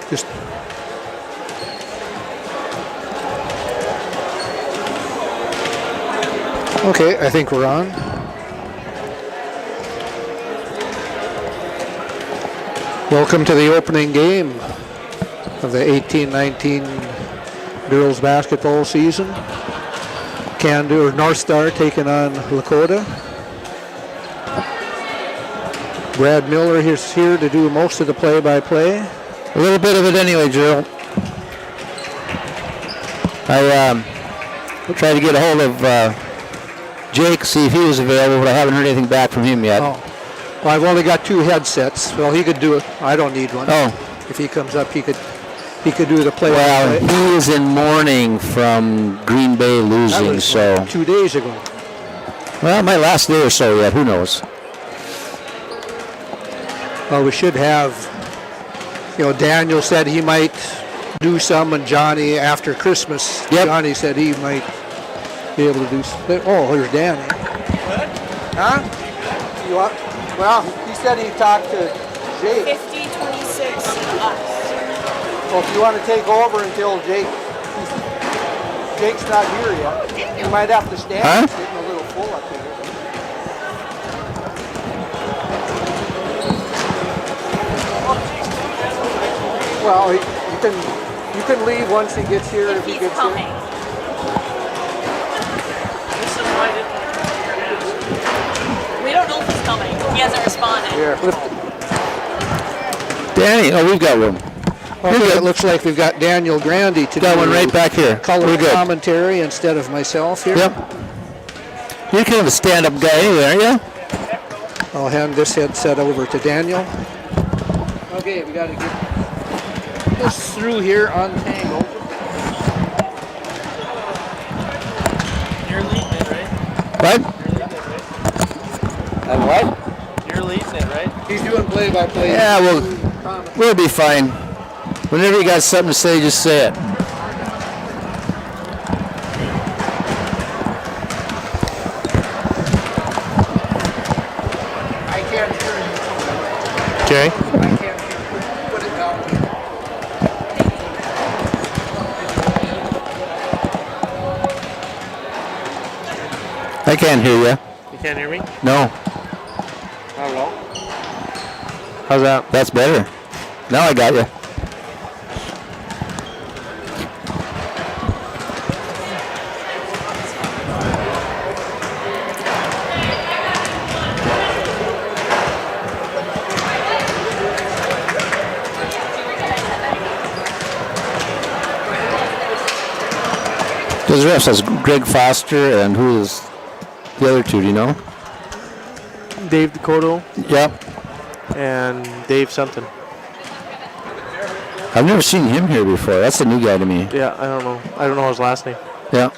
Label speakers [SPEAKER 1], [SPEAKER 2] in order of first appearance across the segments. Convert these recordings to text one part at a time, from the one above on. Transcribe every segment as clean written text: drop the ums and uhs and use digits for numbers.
[SPEAKER 1] Just okay, I think we're on. Welcome to the opening game of the 18-19 girls basketball season. North Star taking on Lakota. Brad Miller is here to do most of the play-by-play.
[SPEAKER 2] A little bit of it anyway, Drew. I tried to get a hold of Jake, see if he was available, but I haven't heard anything back from him yet.
[SPEAKER 1] Oh. Well, I've only got 2 headsets. Well, he could do it. I don't need one.
[SPEAKER 2] Oh.
[SPEAKER 1] If he comes up, he could do the play.
[SPEAKER 2] Well, he is in mourning from Green Bay losing,
[SPEAKER 1] that was
[SPEAKER 2] so
[SPEAKER 1] 2 days ago.
[SPEAKER 2] Well, my last day or so yet. Who knows?
[SPEAKER 1] Well, we should have. Daniel said he might do some, and Johnny after Christmas.
[SPEAKER 2] Yep.
[SPEAKER 1] Johnny said he might be able to do some. Oh, here's Danny. What? Huh? You want? Well, he said he talked to Jake.
[SPEAKER 3] 50-26 us.
[SPEAKER 1] Well, if you want to take over until Jake's not here yet, you might have to stand.
[SPEAKER 2] Huh?
[SPEAKER 1] It's getting a little full up here. Well, you can leave once he gets here if he gets
[SPEAKER 3] coming.
[SPEAKER 1] here.
[SPEAKER 3] We don't know if he's coming. He hasn't responded.
[SPEAKER 1] Here,
[SPEAKER 2] Danny, we've got one.
[SPEAKER 1] okay, it looks like we've got Daniel Grandy to
[SPEAKER 2] Got
[SPEAKER 1] do
[SPEAKER 2] one right back here.
[SPEAKER 1] color
[SPEAKER 2] We're good.
[SPEAKER 1] commentary instead of myself here.
[SPEAKER 2] Yep. You're kind of a stand-up guy anyway, aren't you?
[SPEAKER 1] I'll hand this headset over to Daniel. Okay, we got to get this through here untangled.
[SPEAKER 4] You're leading it, right?
[SPEAKER 2] What?
[SPEAKER 4] You're leading it, right?
[SPEAKER 2] And what?
[SPEAKER 4] You're leading it, right?
[SPEAKER 1] He's doing play-by-play.
[SPEAKER 2] Yeah, we'll be fine. Whenever you got something to say, just say it.
[SPEAKER 1] I can't hear you.
[SPEAKER 2] Okay.
[SPEAKER 1] I can't hear you. Put it down.
[SPEAKER 2] I can't hear you.
[SPEAKER 4] You can't hear me?
[SPEAKER 2] No.
[SPEAKER 4] Hello? How's that?
[SPEAKER 2] That's better. Now I got you. Those refs, that's Greg Foster, and who is the other two, do you know?
[SPEAKER 4] Dave Dakota
[SPEAKER 2] Yep.
[SPEAKER 4] and Dave something.
[SPEAKER 2] I've never seen him here before. That's a new guy to me.
[SPEAKER 4] Yeah, I don't know. I don't know his last name.
[SPEAKER 2] Yeah.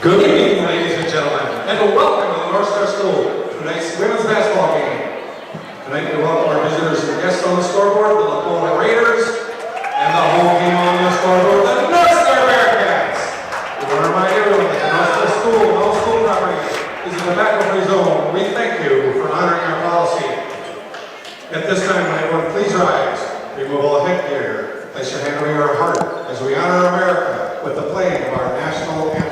[SPEAKER 5] Good evening, ladies and gentlemen, and welcome to the North Star School, tonight's women's basketball game. Tonight we welcome our visitors and guests on the scoreboard, the Lakota Raiders, and the home team on the scoreboard, the North Star Bearcats. We want to remind everyone that the North Star School and all school property is a tobacco-free zone. We thank you for honoring our policy. At this time, everyone, please rise. Remove all headgear. Place your hand over your heart as we honor America with the playing of our national anthem.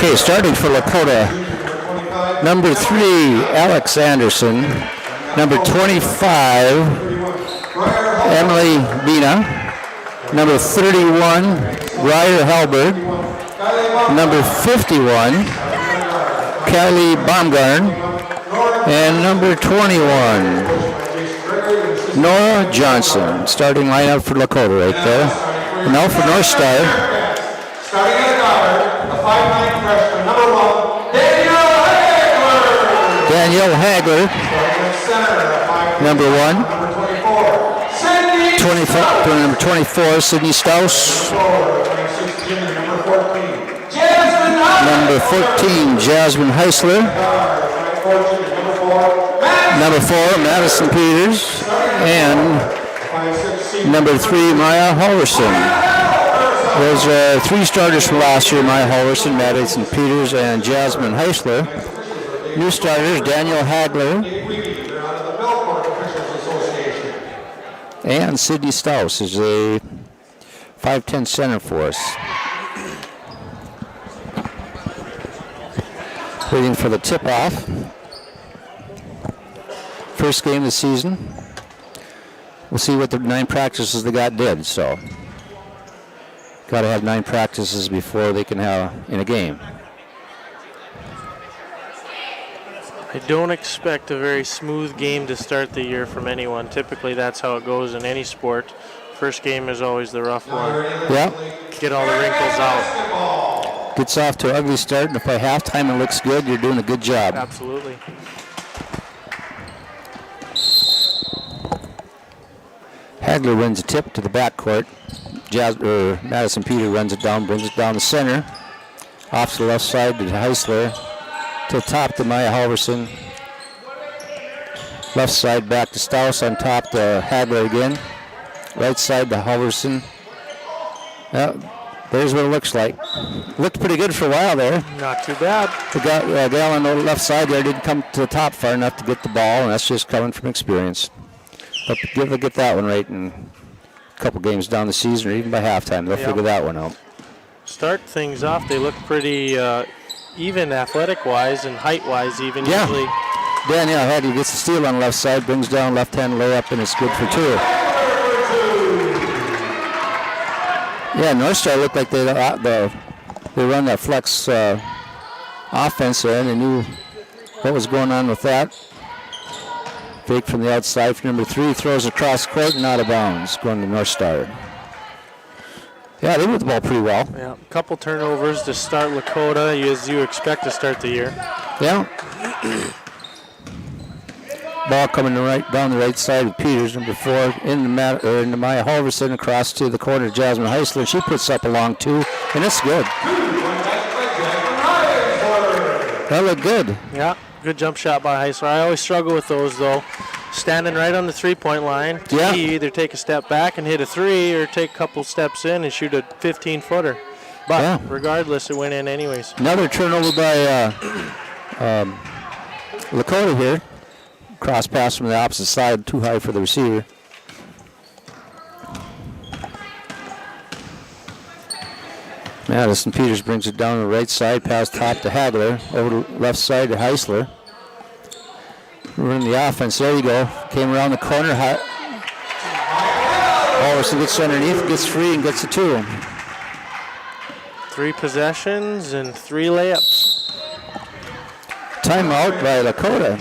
[SPEAKER 2] Okay, starting for Lakota, number 3, Alex Anderson. Number 25, Emily Bina. Number 31, Ryder Halberg. Number 51, Kelly Baumgarn. And number 21, Nora Johnson. Starting lineup for Lakota right there. And now for North Star.
[SPEAKER 5] Starting at the guard, the 5'9" freshman, number 1, Danielle Hagler.
[SPEAKER 2] Danielle Hagler,
[SPEAKER 5] Starting at center,
[SPEAKER 2] number 1.
[SPEAKER 5] number 24, Sydney
[SPEAKER 2] Number 24, Sydney Staus.
[SPEAKER 5] 26, Jimmy, number 14, Jasmine
[SPEAKER 2] Number 14, Jasmine Heisler. Number 4, Madison Peters. And number 3, Maya Halverson. Those are 3 starters from last year, Maya Halverson, Madison Peters, and Jasmine Heisler. New starters, Daniel Hagler and Sydney Staus is a 5'10" center for us. Waiting for the tip-off. First game of the season. We'll see what the 9 practices they got did, so got to have 9 practices before they can have in a game.
[SPEAKER 4] I don't expect a very smooth game to start the year from anyone. Typically, that's how it goes in any sport. First game is always the rough one.
[SPEAKER 2] Yeah.
[SPEAKER 4] Get all the wrinkles out.
[SPEAKER 2] Gets off to an ugly start, and if by halftime it looks good, you're doing a good job.
[SPEAKER 4] Absolutely.
[SPEAKER 2] Hagler wins a tip to the backcourt. Madison Peter runs it down, brings it down the center. Off to the left side to Heisler. To the top to Maya Halverson. Left side back to Staus, on top to Hagler again. Right side to Halverson. There's what it looks like. Looked pretty good for a while there.
[SPEAKER 4] Not too bad.
[SPEAKER 2] The gal on the left side there didn't come to the top far enough to get the ball, and that's just coming from experience. But they'll get that one right in a couple games down the season, or even by halftime. They'll figure that one out.
[SPEAKER 4] Start things off. They look pretty even athletic-wise and height-wise even.
[SPEAKER 2] Yeah.
[SPEAKER 4] Usually.
[SPEAKER 2] Danielle Hagler gets the steal on the left side, brings down left-hand layup, and it's good for 2. Yeah, North Star looked like they run that flex offense there, and they knew what was going on with that. Fake from the outside for number 3, throws across court and out of bounds, going to North Star. Yeah, they moved the ball pretty well.
[SPEAKER 4] Yeah, a couple turnovers to start Lakota, as you expect to start the year.
[SPEAKER 2] Yeah. Ball coming down the right side of Peters, number 4, into Maya Halverson, across to the corner of Jasmine Heisler. She puts up a long 2, and it's good. That looked good.
[SPEAKER 4] Yeah, good jump shot by Heisler. I always struggle with those, though. Standing right on the 3-point line,
[SPEAKER 2] Yeah.
[SPEAKER 4] you either take a step back and hit a 3 or take a couple steps in and shoot a 15-footer. But regardless, it went in anyways.
[SPEAKER 2] Another turnover by Lakota here. Cross pass from the opposite side, too high for the receiver. Madison Peters brings it down the right side, pass top to Hagler, over the left side to Heisler. Running the offense, there you go. Came around the corner. Halverson gets underneath, gets free, and gets the 2.
[SPEAKER 4] 3 possessions and 3 layups.
[SPEAKER 2] Timeout by Dakota.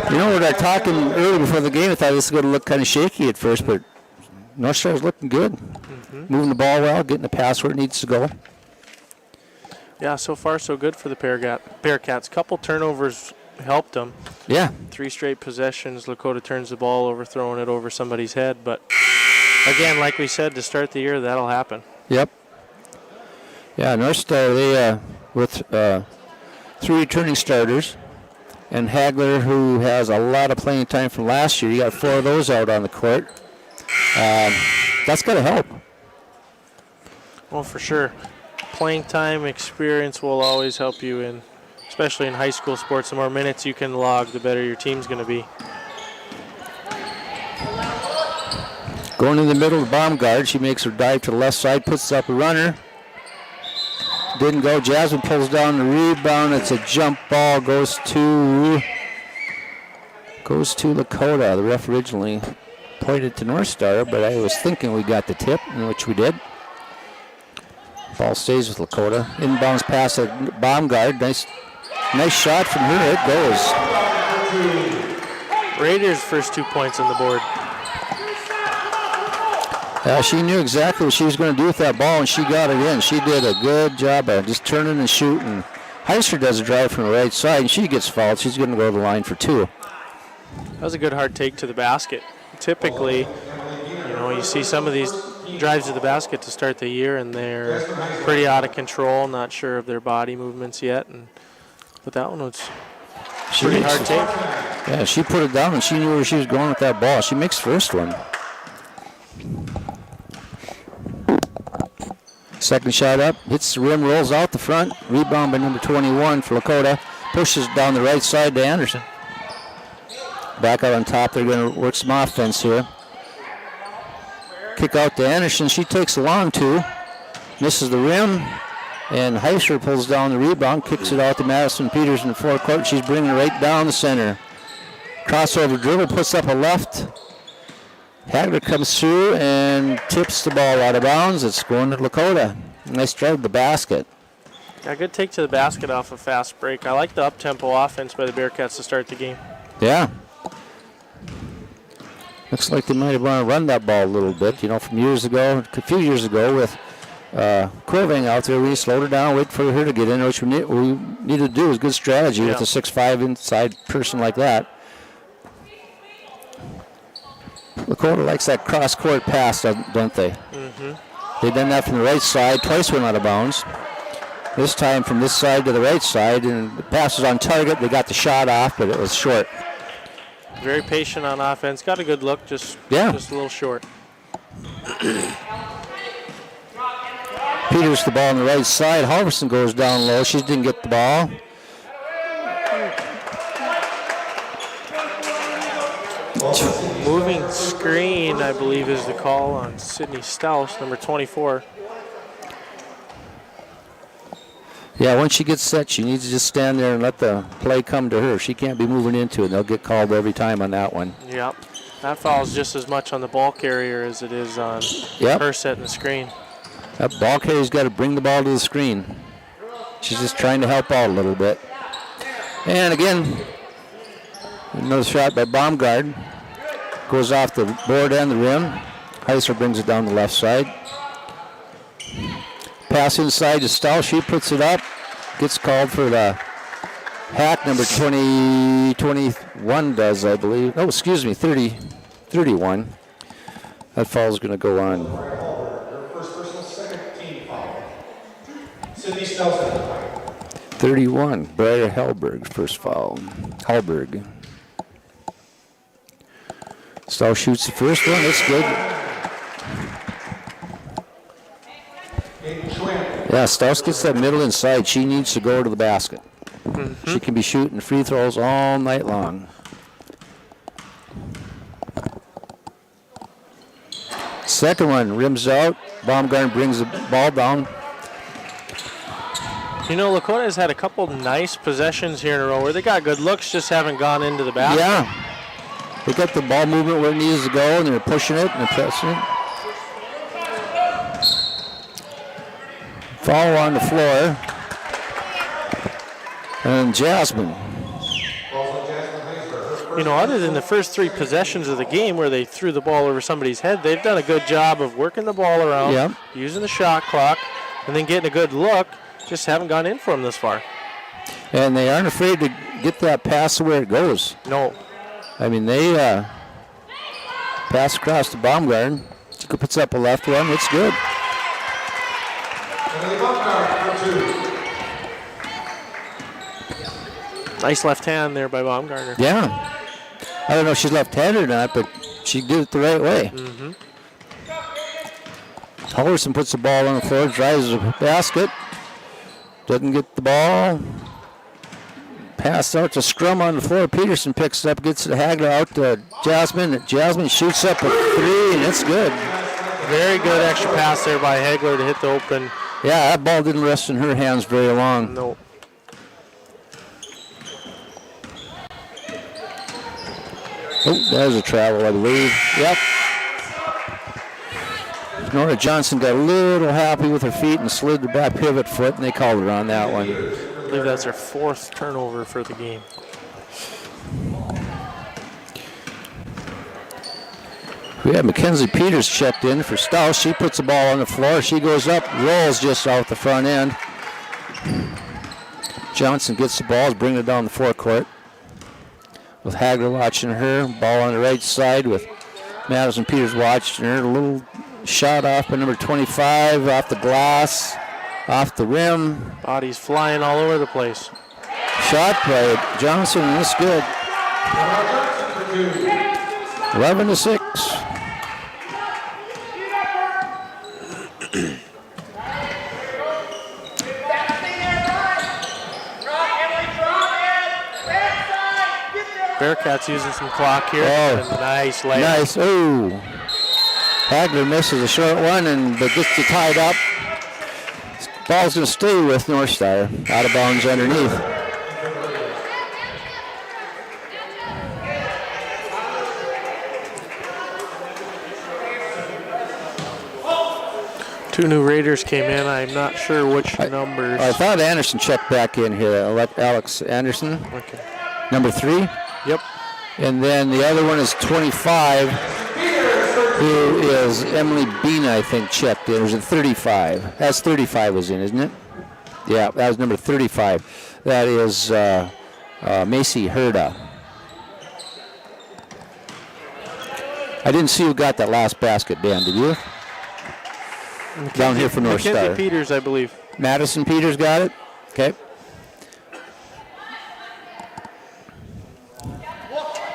[SPEAKER 2] You know, when I talking early before the game, I thought this was going to look kind of shaky at first, but North Star is looking good. Moving the ball well, getting the pass where it needs to go.
[SPEAKER 4] Yeah, so far so good for the Bearcats. Couple turnovers helped them.
[SPEAKER 2] Yeah.
[SPEAKER 4] 3 straight possessions. Lakota turns the ball over, throwing it over somebody's head. But again, like we said, to start the year, that'll happen.
[SPEAKER 2] Yep. Yeah, North Star, they with 3 returning starters, and Hagler, who has a lot of playing time from last year. You got 4 of those out on the court. That's got to help.
[SPEAKER 4] Well, for sure. Playing time experience will always help you, especially in high school sports. The more minutes you can log, the better your team's going to be.
[SPEAKER 2] Going in the middle of the bomb guard, she makes her dive to the left side, puts up a runner. Didn't go. Jasmine pulls down the rebound. It's a jump ball. Goes to Lakota. The ref originally pointed to North Star, but I was thinking we got the tip, in which we did. Ball stays with Lakota. Inbounds pass at Baumgart. Nice shot from her. It goes.
[SPEAKER 4] Raiders' first 2 points on the board.
[SPEAKER 2] She knew exactly what she was going to do with that ball, and she got it in. She did a good job of just turning and shooting. Heister does a drive from the right side, and she gets fouled. She's going to go to the line for 2.
[SPEAKER 4] That was a good hard take to the basket. Typically, you see some of these drives to the basket to start the year, and they're pretty out of control, not sure of their body movements yet. But that one was pretty hard take.
[SPEAKER 2] Yeah, she put it down, and she knew where she was going with that ball. She makes first one. Second shot up, hits the rim, rolls out the front. Rebound by number 21 for Lakota. Pushes down the right side to Anderson. Back out on top, they're going to work some offense here. Kick out to Anderson. She takes a long 2. Misses the rim. And Heiser pulls down the rebound. Kicks it out to Madison Peters in the forecourt. She's bringing it right down the center. Crossover dribble, puts up a left. Hagler comes through and tips the ball out of bounds. It's going to Lakota. Nice drive to the basket.
[SPEAKER 4] Yeah, good take to the basket off a fast break. I like the up-tempo offense by the Bearcats to start the game.
[SPEAKER 2] Yeah. Looks like they might have want to run that ball a little bit, from years ago, a few years ago with Corving out there. We slowed her down, wait for her to get in, which we needed to do. Is good strategy with a 6'5" inside person like that. Lakota likes that cross-court pass, don't they? Mm-hmm. They've done that from the right side. Twice went out of bounds. This time from this side to the right side, and the pass was on target. They got the shot off, but it was short.
[SPEAKER 4] Very patient on offense. Got a good look, just a little short.
[SPEAKER 2] Peters the ball on the right side. Halverson goes down low. She didn't get the ball.
[SPEAKER 4] Moving screen, I believe, is the call on Sydney Stouse, number 24.
[SPEAKER 2] Yeah, once she gets set, she needs to just stand there and let the play come to her. She can't be moving into it. They'll get called every time on that one.
[SPEAKER 4] Yep. That foul is just as much on the ball carrier as it is on her setting the screen.
[SPEAKER 2] That ball carrier's got to bring the ball to the screen. She's just trying to help out a little bit. And again, another shot by Baumgart. Goes off the board and the rim. Heiser brings it down the left side. Pass inside to Stahl. She puts it up. Gets called for the hack. Number 21 does, I believe. Oh, excuse me, 31. That foul is going to go on.
[SPEAKER 5] First personal, second team foul. Sydney Stelson.
[SPEAKER 2] 31. Briar Hellberg, first foul. Hellberg. Stahl shoots the first one. That's good. Yeah, Staus gets that middle inside. She needs to go to the basket. Mm-hmm. She can be shooting free throws all night long. Second one, rims out. Baumgarten brings the ball down.
[SPEAKER 4] Lakota has had a couple nice possessions here in a row where they got good looks, just haven't gone into the basket.
[SPEAKER 2] Yeah. They got the ball movement where it needs to go, and they're pushing it and pressing it. Foul on the floor. And Jasmine.
[SPEAKER 4] Other than the first 3 possessions of the game where they threw the ball over somebody's head, they've done a good job of working the ball around, using the shot clock, and then getting a good look. Just haven't gone in for them this far.
[SPEAKER 2] And they aren't afraid to get that pass where it goes.
[SPEAKER 4] No.
[SPEAKER 2] I mean, they pass across to Baumgarten. She puts up a left one. It's good.
[SPEAKER 4] Nice left hand there by Baumgartner.
[SPEAKER 2] Yeah. I don't know if she's left-handed or not, but she did it the right way.
[SPEAKER 4] Mm-hmm.
[SPEAKER 2] Halverson puts the ball on the floor, drives the basket. Doesn't get the ball. Pass out to Scrum on the floor. Peterson picks it up, gets the Hagler out to Jasmine. Jasmine shoots up a 3, and it's good.
[SPEAKER 4] Very good extra pass there by Hagler to hit the open
[SPEAKER 2] Yeah, that ball didn't rest in her hands very long.
[SPEAKER 4] No.
[SPEAKER 2] Oh, there's a travel, I believe. Yep. Nora Johnson got a little happy with her feet and slid the back pivot foot, and they called her on that one.
[SPEAKER 4] I believe that's her 4th turnover for the game.
[SPEAKER 2] We have Mackenzie Peters checked in for Stouse. She puts the ball on the floor. She goes up, rolls just out the front end. Johnson gets the ball, bringing it down the forecourt. With Hagler watching her. Ball on the right side with Madison Peters watching her. A little shot off by number 25, off the glass, off the rim.
[SPEAKER 4] Bodies flying all over the place.
[SPEAKER 2] Shot by Johnson, and it's good. 11-6.
[SPEAKER 4] Bearcats using some clock here.
[SPEAKER 2] Oh.
[SPEAKER 4] And nice layup.
[SPEAKER 2] Nice. Oh. Hagler misses a short one and but gets it tied up. Ball's going to stay with North Star. Out of bounds underneath.
[SPEAKER 4] Two new Raiders came in. I'm not sure which numbers.
[SPEAKER 2] I thought Anderson checked back in here. Alex Anderson.
[SPEAKER 4] Okay.
[SPEAKER 2] Number 3.
[SPEAKER 4] Yep.
[SPEAKER 2] And then the other one is 25, who is Emily Bean, I think, checked in. Or is it 35? That's 35 was in, isn't it? Yeah, that was number 35. That is Macy Herda. I didn't see who got that last basket, Dan, did you? Down here for North Star.
[SPEAKER 4] Mackenzie Peters, I believe.
[SPEAKER 2] Madison Peters got it? Okay.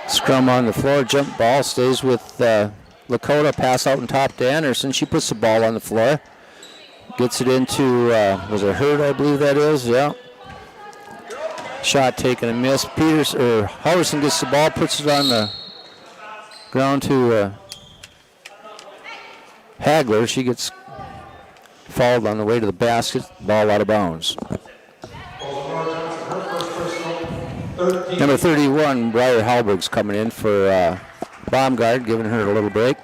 [SPEAKER 2] Scrum on the floor, jump ball, stays with Lakota, pass out and top to Anderson. She puts the ball on the floor. Gets it into, was it Hurd, I believe that is, yeah. Shot taken and missed. Halverson gets the ball, puts it on the ground to Hagler. She gets fouled on the way to the basket, ball out of bounds. Number 31, Briar Halberg's coming in for Baumgart, giving her a little break.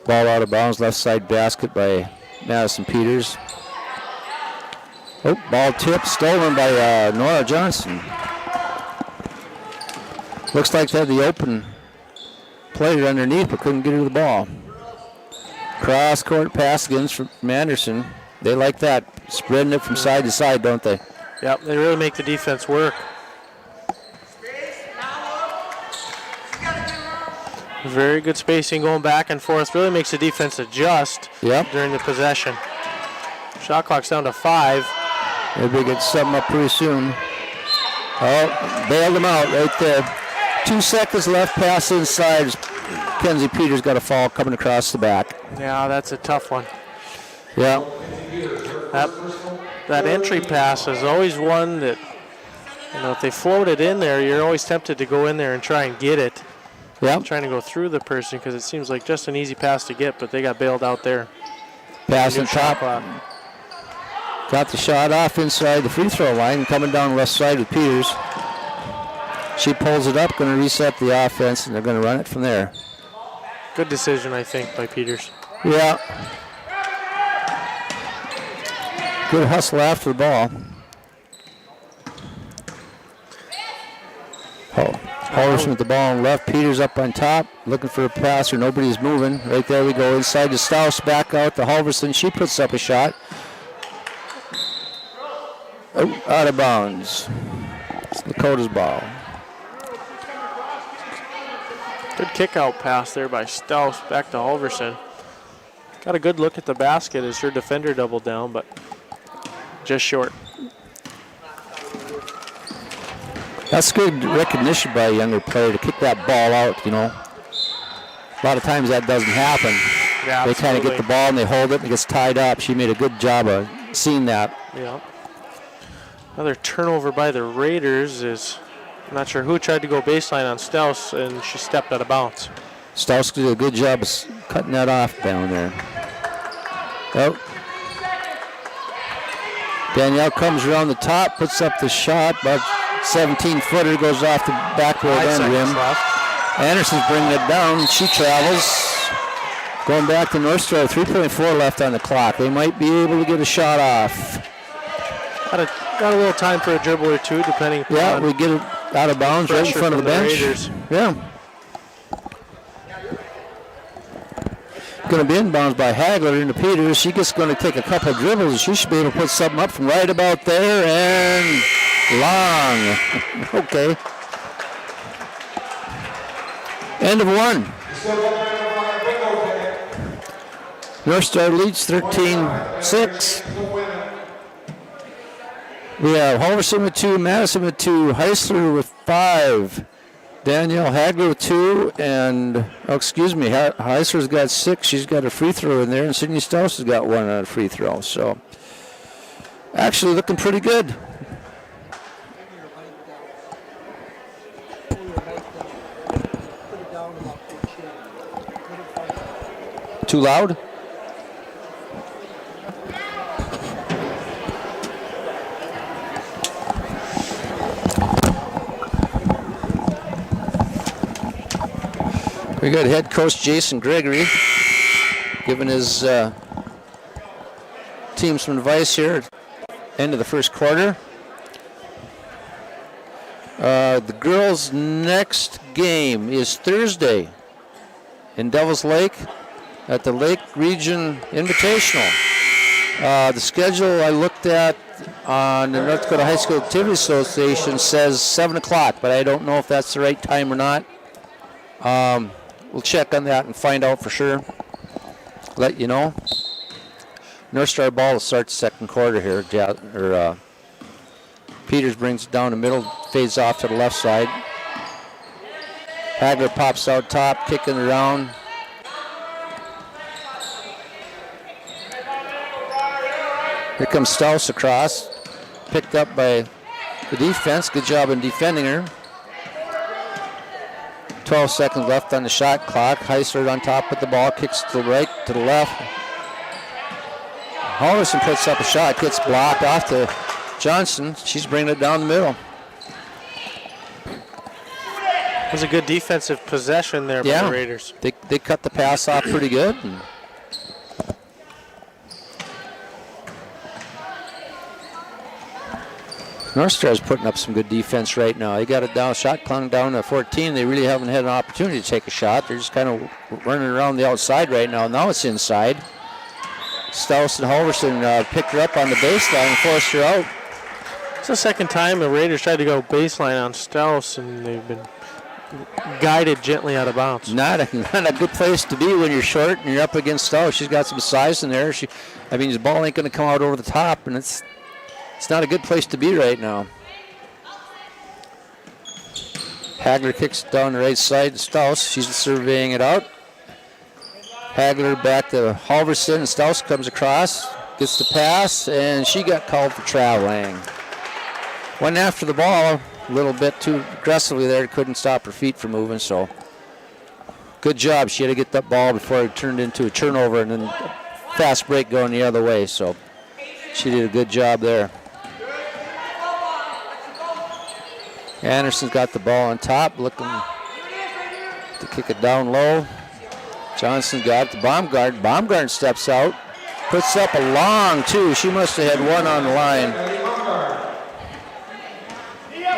[SPEAKER 2] Ball out of bounds, left side basket by Madison Peters. Oh, ball tipped, stolen by Nora Johnson. Looks like they had the open player underneath, but couldn't get her the ball. Cross court pass again from Anderson. They like that, spreading it from side to side, don't they?
[SPEAKER 4] Yep, they really make the defense work. Very good spacing going back and forth. Really makes the defense adjust during the possession. Shot clock's down to 5.
[SPEAKER 2] Maybe get something up pretty soon. Oh, bailed him out right there. 2 seconds left, pass inside. Kenzie Peters got a foul coming across the back.
[SPEAKER 4] Yeah, that's a tough one.
[SPEAKER 2] Yeah.
[SPEAKER 4] That entry pass is always one that, if they float it in there, you're always tempted to go in there and try and get it.
[SPEAKER 2] Yeah.
[SPEAKER 4] Trying to go through the person because it seems like just an easy pass to get, but they got bailed out there.
[SPEAKER 2] Pass and top. Got the shot off inside the free throw line, coming down the left side with Peters. She pulls it up, going to reset the offense, and they're going to run it from there.
[SPEAKER 4] Good decision, I think, by Peters.
[SPEAKER 2] Yeah. Good hustle after the ball. Halverson with the ball on left. Peters up on top, looking for a passer. Nobody's moving. Right there we go. Inside to Stouse, back out to Halverson. She puts up a shot. Oh, out of bounds. It's Dakota's ball.
[SPEAKER 4] Good kick out pass there by Stouse back to Halverson. Got a good look at the basket as her defender doubled down, but just short.
[SPEAKER 2] That's good recognition by a younger player to kick that ball out, A lot of times that doesn't happen.
[SPEAKER 4] Yeah,
[SPEAKER 2] they kind of get the ball and they hold it and it gets tied up. She made a good job of seeing that.
[SPEAKER 4] Yeah. Another turnover by the Raiders is, I'm not sure who tried to go baseline on Stouse, and she stepped out of bounds.
[SPEAKER 2] Stouse did a good job of cutting that off down there. Oh. Danielle comes around the top, puts up the shot, about 17-footer, goes off the backboard end rim. Anderson's bringing it down. She travels. Going back to North Star, 3.4 left on the clock. They might be able to get a shot off.
[SPEAKER 4] Got a little time for a dribble or two, depending upon.
[SPEAKER 2] Yeah, we get it out of bounds right in front of the bench.
[SPEAKER 4] Raiders.
[SPEAKER 2] Yeah. Going to be inbounds by Hagler into Peters. She's just going to take a couple of dribbles. She should be able to put something up from right about there and long. Okay. End of one. North Star leads 13-6. We have Halverson with 2, Madison with 2, Heisler with 5, Danielle Hagler with 2, and, Heisler's got 6. She's got a free throw in there, and Sydney Strauss has got 1 on a free throw. So, actually looking pretty good. Too loud? We got head coach Jason Gregory giving his team some advice here at the end of the first quarter. The girls' next game is Thursday in Devils Lake at the Lake Region Invitational. The schedule I looked at on the North Dakota High School Activity Association says 7 o'clock, but I don't know if that's the right time or not. We'll check on that and find out for sure. Let you know. North Star ball will start the second quarter here. Peters brings it down the middle, fades off to the left side. Hagler pops out top, kicking it around. Here comes Strauss across. Picked up by the defense. Good job in defending her. 12 seconds left on the shot clock. Heisler on top with the ball, kicks to the right, to the left. Halverson puts up a shot, gets blocked off to Johnson. She's bringing it down the middle.
[SPEAKER 4] It was a good defensive possession there by the Raiders.
[SPEAKER 2] They cut the pass off pretty good. North Star's putting up some good defense right now. They got it down, shot clock down to 14. They really haven't had an opportunity to take a shot. They're just kind of running around the outside right now. Now it's inside. Strauss and Halverson picked her up on the baseline and forced her out.
[SPEAKER 4] It's the second time the Raiders tried to go baseline on Strauss, and they've been guided gently out of bounds.
[SPEAKER 2] Not a good place to be when you're short and you're up against Strauss. She's got some size in there. The ball ain't going to come out over the top, and it's not a good place to be right now. Hagler kicks it down the right side to Strauss. She's surveying it out. Hagler back to Halverson, and Strauss comes across, gets the pass, and she got called for traveling. Went after the ball a little bit too aggressively there. Couldn't stop her feet from moving, so good job. She had to get that ball before it turned into a turnover and then fast break going the other way, so she did a good job there. Anderson's got the ball on top, looking to kick it down low. Johnson got it to Baumgart. Baumgart steps out, puts up a long two. She must have had one on the line.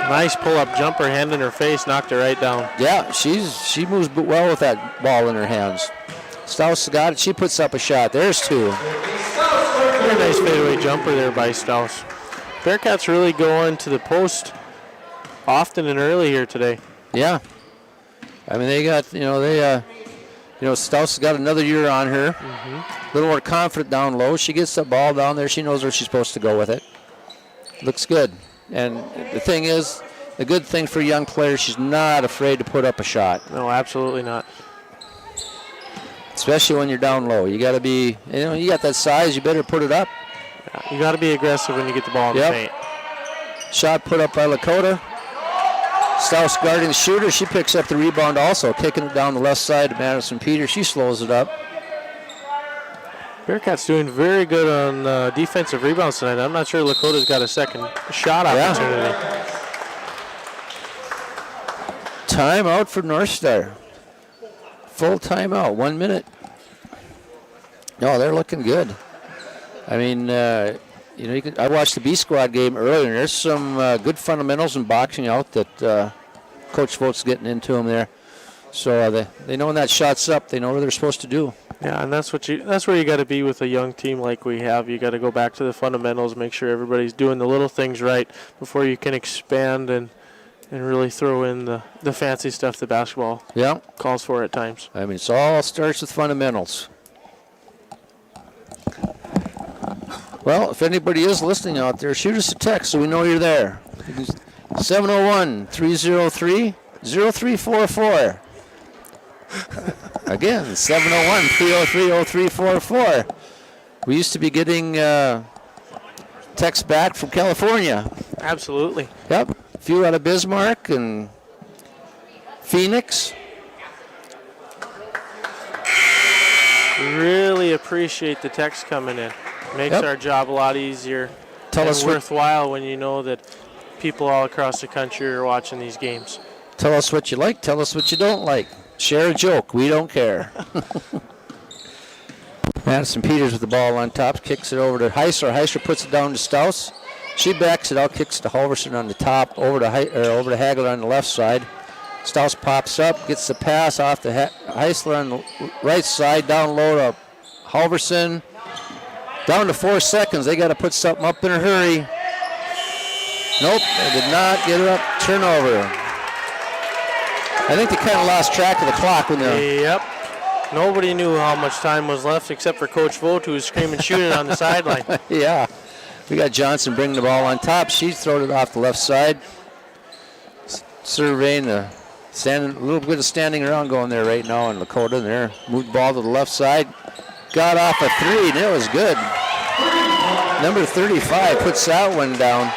[SPEAKER 4] Nice pull-up jumper, hand in her face, knocked her right down.
[SPEAKER 2] Yeah, she moves well with that ball in her hands. Strauss got it. She puts up a shot. There's two.
[SPEAKER 4] Very nice fadeaway jumper there by Strauss. Bearcats really going to the post often and early here today.
[SPEAKER 2] Yeah. They got, Strauss has got another year on her. A little more confident down low. She gets the ball down there. She knows where she's supposed to go with it. Looks good. And the thing is, the good thing for a young player, she's not afraid to put up a shot.
[SPEAKER 4] No, absolutely not.
[SPEAKER 2] Especially when you're down low. You got to be, you got that size, you better put it up.
[SPEAKER 4] Yeah, you got to be aggressive when you get the ball in the paint.
[SPEAKER 2] Shot put up by Lakota. Strauss guarding the shooter. She picks up the rebound also, kicking it down the left side to Madison Peters. She slows it up.
[SPEAKER 4] Bearcats doing very good on defensive rebounds tonight. I'm not sure Lakota's got a second shot opportunity.
[SPEAKER 2] Timeout for North Star. Full timeout, 1 minute. No, they're looking good. I mean, I watched the B Squad game earlier, and there's some good fundamentals in boxing out that Coach Vogt's getting into them there. So they know when that shot's up, they know what they're supposed to do.
[SPEAKER 4] Yeah, and that's where you got to be with a young team like we have. You got to go back to the fundamentals, make sure everybody's doing the little things right before you can expand and really throw in the fancy stuff the basketball calls for at times.
[SPEAKER 2] I mean, it all starts with fundamentals. Well, if anybody is listening out there, shoot us a text so we know you're there. 701-303-0344. Again, 701-303-0344. We used to be getting texts back from California.
[SPEAKER 4] Absolutely.
[SPEAKER 2] Yep. A few out of Bismarck and Phoenix.
[SPEAKER 4] Really appreciate the text coming in. Makes our job a lot easier and worthwhile when you know that people all across the country are watching these games.
[SPEAKER 2] Tell us what you like. Tell us what you don't like. Share a joke. We don't care. Madison Peters with the ball on top. Kicks it over to Heisler. Heisler puts it down to Staus. She backs it out. Kicks to Halverson on the top. Over to Hagler on the left side. Staus pops up. Gets the pass off to Heisler on the right side. Down low to Halverson. Down to 4 seconds. They got to put something up in a hurry. Nope, they did not get it up. Turnover. I think they kind of lost track of the clock when they.
[SPEAKER 4] Yep. Nobody knew how much time was left except for Coach Vogt, who was screaming, "Shoot it" on the sideline.
[SPEAKER 2] Yeah. We got Johnson bringing the ball on top. She's thrown it off the left side. Surveying a little bit of standing around going there right now in Lakota. There, moved the ball to the left side. Got off a three, and it was good. Number 35 puts that one down.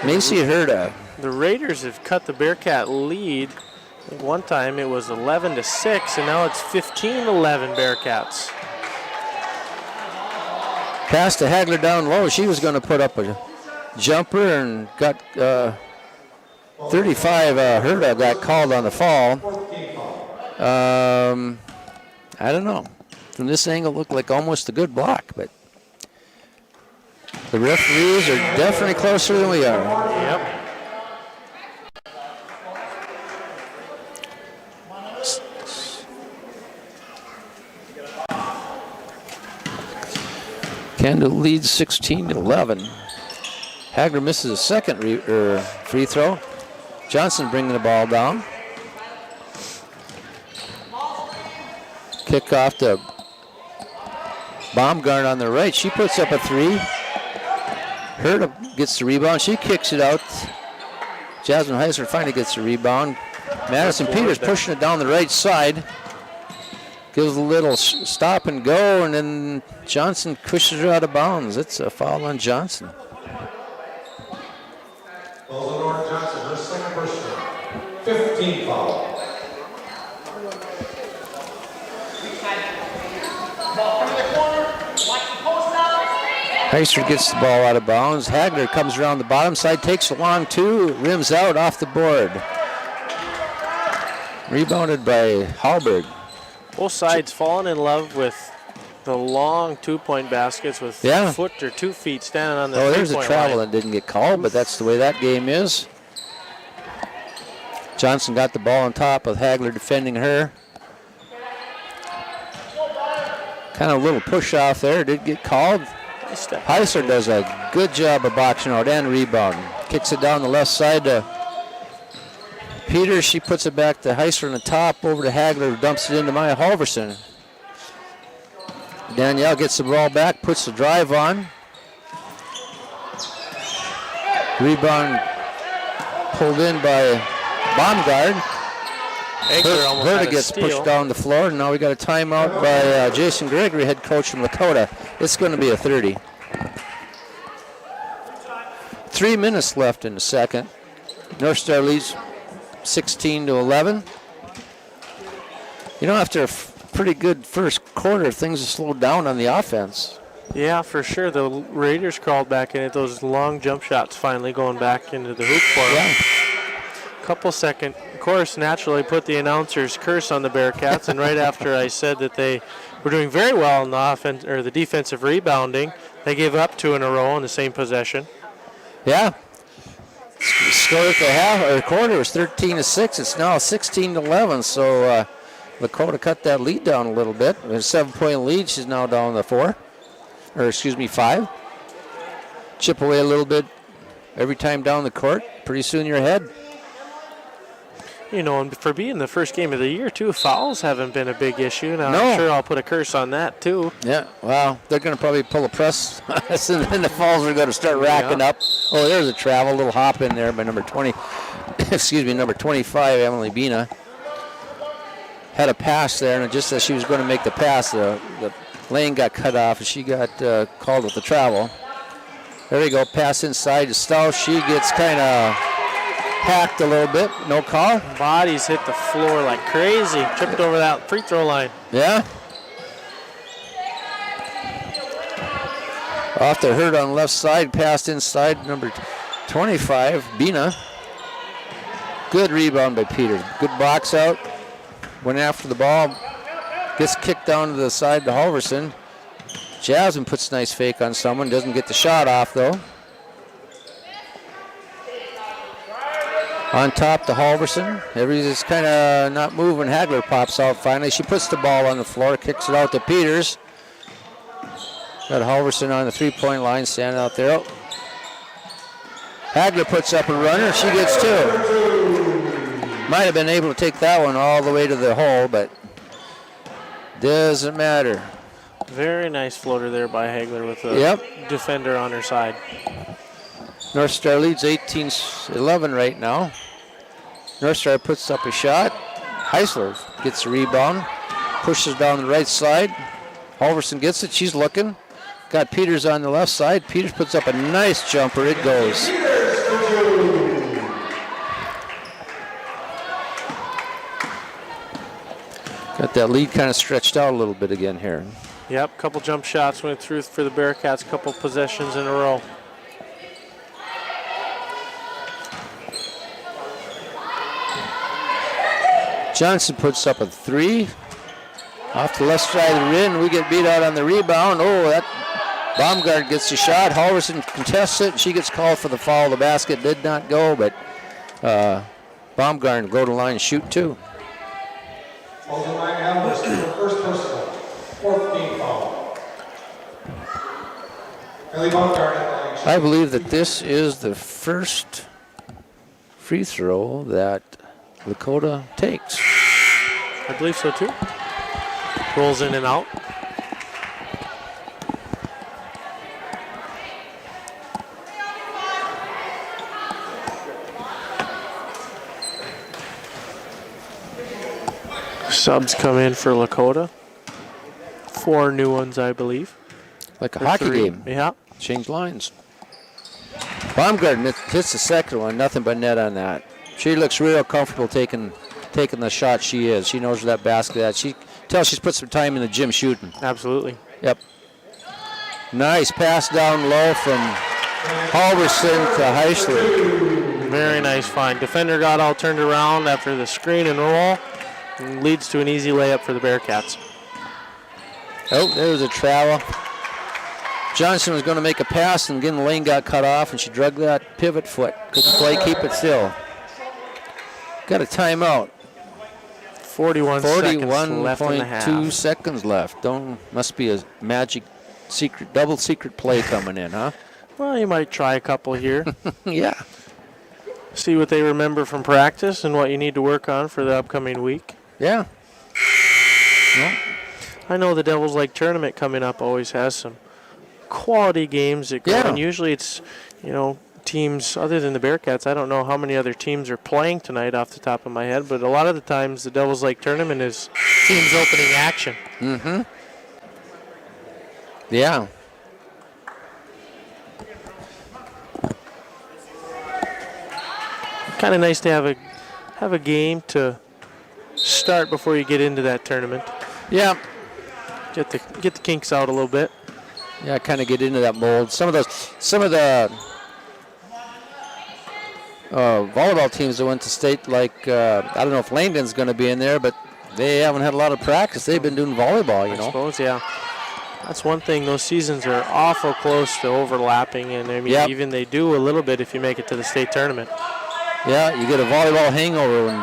[SPEAKER 2] Macy Herda.
[SPEAKER 4] The Raiders have cut the Bearcat lead. I think one time it was 11-6, and now it's 15-11 Bearcats.
[SPEAKER 2] Pass to Hagler down low. She was going to put up a jumper and got 35. Herda got called on the fall. I don't know. From this angle, it looked like almost a good block, but the referees are definitely closer than we are.
[SPEAKER 4] Yep.
[SPEAKER 2] Kendall leads 16-11. Hagler misses a second free throw. Johnson bringing the ball down. Kick off to Baumgart on the right. She puts up a three. Herda gets the rebound. She kicks it out. Jasmine Heisler finally gets the rebound. Madison Peters pushing it down the right side. Gives a little stop and go, and then Johnson pushes her out of bounds. It's a foul on Johnson.
[SPEAKER 5] Falls on North Johnson, her second personal. 15 foul.
[SPEAKER 2] Heisler gets the ball out of bounds. Hagler comes around the bottom side, takes a long two, rims out off the board. Rebounded by Hallberg.
[SPEAKER 4] Both sides falling in love with the long two-point baskets with a foot or 2 feet standing on the three-point line.
[SPEAKER 2] There's a travel that didn't get called, but that's the way that game is. Johnson got the ball on top with Hagler defending her. Kind of a little push off there. Did get called. Heisler does a good job of boxing out and rebounding. Kicks it down the left side to Peters. She puts it back to Heisler on the top. Over to Hagler, dumps it into Maya Halverson. Danielle gets the ball back, puts the drive on. Rebound pulled in by Baumgart. Herda gets pushed down the floor, and now we got a timeout by Jason Gregory, head coach from Lakota. It's going to be a 30. 3 minutes left in the second. North Star leads 16-11. You know, after pretty good first quarter. Things have slowed down on the offense.
[SPEAKER 4] Yeah, for sure. The Raiders crawled back in it. Those long jump shots finally going back into the hoop for them.
[SPEAKER 2] Yeah.
[SPEAKER 4] Couple second, of course, naturally put the announcer's curse on the Bearcats, and right after I said that they were doing very well in the offense or the defensive rebounding, they gave up 2 in a row in the same possession.
[SPEAKER 2] Yeah. Score at the half or quarter was 13-6. It's now 16-11. So Lakota cut that lead down a little bit. A 7-point lead. She's now down to 5. Chip away a little bit every time down the court. Pretty soon you're ahead.
[SPEAKER 4] You know, and for being the first game of the year, too, fouls haven't been a big issue. Now,
[SPEAKER 2] No.
[SPEAKER 4] I'm sure I'll put a curse on that, too.
[SPEAKER 2] Yeah, well, they're going to probably pull a press, and then the fouls are going to start racking up. Oh, there's a travel, a little hop in there by number 20. Number 25, Emily Bina. Had a pass there, and just as she was going to make the pass, the lane got cut off, and she got called with the travel. There we go, pass inside to Staus. She gets kind of hacked a little bit, no call.
[SPEAKER 4] Bodies hit the floor like crazy. Tripped over that free throw line.
[SPEAKER 2] Yeah. Off to Hurt on the left side, passed inside, number 25, Bina. Good rebound by Peters. Good box out. Went after the ball. Gets kicked down to the side to Halverson. Jasmine puts a nice fake on someone. Doesn't get the shot off, though. On top to Halverson. Everybody's kind of not moving. Hagler pops out finally. She puts the ball on the floor, kicks it out to Peters. Got Halverson on the three-point line, standing out there. Oh. Hagler puts up a runner. She gets 2. Might have been able to take that one all the way to the hole, but doesn't matter.
[SPEAKER 4] Very nice floater there by Hagler with the defender on her side.
[SPEAKER 2] North Star leads 18-11 right now. North Star puts up a shot. Heisler gets the rebound, pushes down the right side. Halverson gets it. She's looking. Got Peters on the left side. Peters puts up a nice jumper. It goes. Got that lead kind of stretched out a little bit again here.
[SPEAKER 4] Yep, couple jump shots went through for the Bearcats, couple possessions in a row.
[SPEAKER 2] Johnson puts up a 3. Off the left side of the rim, we get beat out on the rebound. Oh, that Baumgart gets the shot. Halverson contests it, and she gets called for the foul. The basket did not go, but Baumgart will go to the line and shoot 2.
[SPEAKER 5] Fouls on line now, this is the first personal. 4th team foul. Ellie Baumgart at the line.
[SPEAKER 2] I believe that this is the first free throw that Lakota takes.
[SPEAKER 4] I believe so too. Rolls in and out. Subs come in for Lakota. 4 new ones, I believe.
[SPEAKER 2] Like a
[SPEAKER 4] Or
[SPEAKER 2] hockey
[SPEAKER 4] 3.
[SPEAKER 2] game.
[SPEAKER 4] Yeah.
[SPEAKER 2] Change lines. Baumgarten hits the second one. Nothing but net on that. She looks real comfortable taking the shot she is. She knows where that basket is. She tells she's put some time in the gym shooting.
[SPEAKER 4] Absolutely.
[SPEAKER 2] Yep. Nice pass down low from Halverson to Heisler.
[SPEAKER 4] Very nice find. Defender got all turned around after the screen and roll. And leads to an easy layup for the Bearcats.
[SPEAKER 2] Oh, there was a travel. Johnson was going to make a pass, and again the lane got cut off, and she drug that pivot foot. Good play, keep it still. Got a timeout.
[SPEAKER 4] 41 seconds left in the half.
[SPEAKER 2] 41.2 seconds left. Must be a magic double secret play coming in, huh?
[SPEAKER 4] Well, you might try a couple here.
[SPEAKER 2] Yeah.
[SPEAKER 4] See what they remember from practice and what you need to work on for the upcoming week.
[SPEAKER 2] Yeah. Well,
[SPEAKER 4] I know the Devils Lake tournament coming up always has some quality games that go.
[SPEAKER 2] Yeah.
[SPEAKER 4] And usually it's, teams other than the Bearcats. I don't know how many other teams are playing tonight off the top of my head, but a lot of the times the Devils Lake tournament is teams opening action.
[SPEAKER 2] mm-hmm. Yeah.
[SPEAKER 4] Kind of nice to have a game to start before you get into that tournament.
[SPEAKER 2] Yeah,
[SPEAKER 4] Get the kinks out a little bit.
[SPEAKER 2] yeah, kind of get into that mold. Some of the volleyball teams that went to state, like I don't know if Langdon's going to be in there, but they haven't had a lot of practice. They've been doing volleyball, you
[SPEAKER 4] I
[SPEAKER 2] know.
[SPEAKER 4] suppose, yeah. That's one thing. Those seasons are awful close to overlapping, and I mean,
[SPEAKER 2] Yep.
[SPEAKER 4] even they do a little bit if you make it to the state tournament.
[SPEAKER 2] Yeah, you get a volleyball hangover when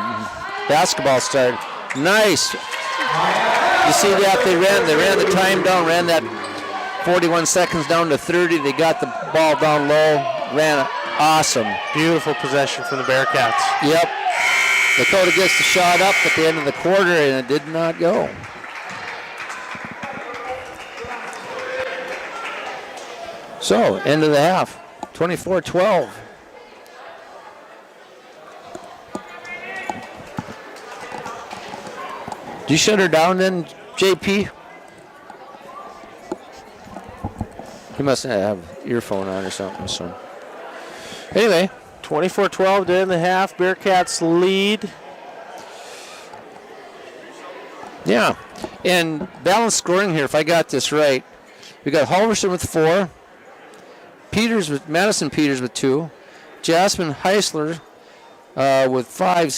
[SPEAKER 2] basketball started. Nice. You see that they ran the time down, ran that 41 seconds down to 30. They got the ball down low, ran it. Awesome.
[SPEAKER 4] Beautiful possession from the Bearcats.
[SPEAKER 2] Yep. Dakota gets the shot up at the end of the quarter, and it did not go. So, end of the half, 24-12. Do you shut her down then, JP? He must have earphone on or something. So, anyway,
[SPEAKER 4] 24-12 to end the half. Bearcats lead.
[SPEAKER 2] yeah, and balanced scoring here. If I got this right, we got Halverson with 4, Madison Peters with 2, Jasmine Heisler with 5,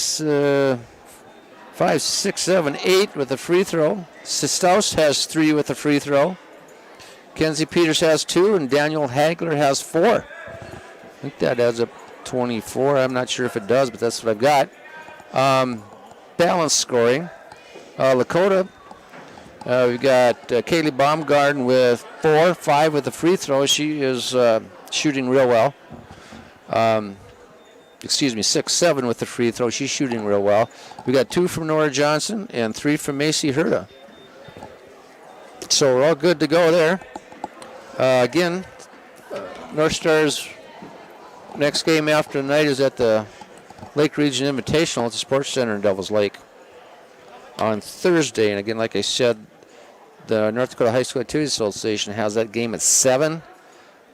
[SPEAKER 2] 6, 7, 8 with a free throw. Sistaus has 3 with a free throw. Kenzie Peters has 2, and Daniel Hagler has 4. I think that adds up 24. I'm not sure if it does, but that's what I've got. Balanced scoring. Lakota, we've got Kaylee Baumgarten with 4, 5 with a free throw. She is shooting real well. 6, 7 with the free throw. She's shooting real well. We got 2 from Nora Johnson and 3 from Macy Herta. So we're all good to go there. Again, North Stars' next game after tonight is at the Lake Region Invitational at the Sports Center in Devils Lake on Thursday. And again, like I said, the North Dakota High School Activities Association has that game at 7.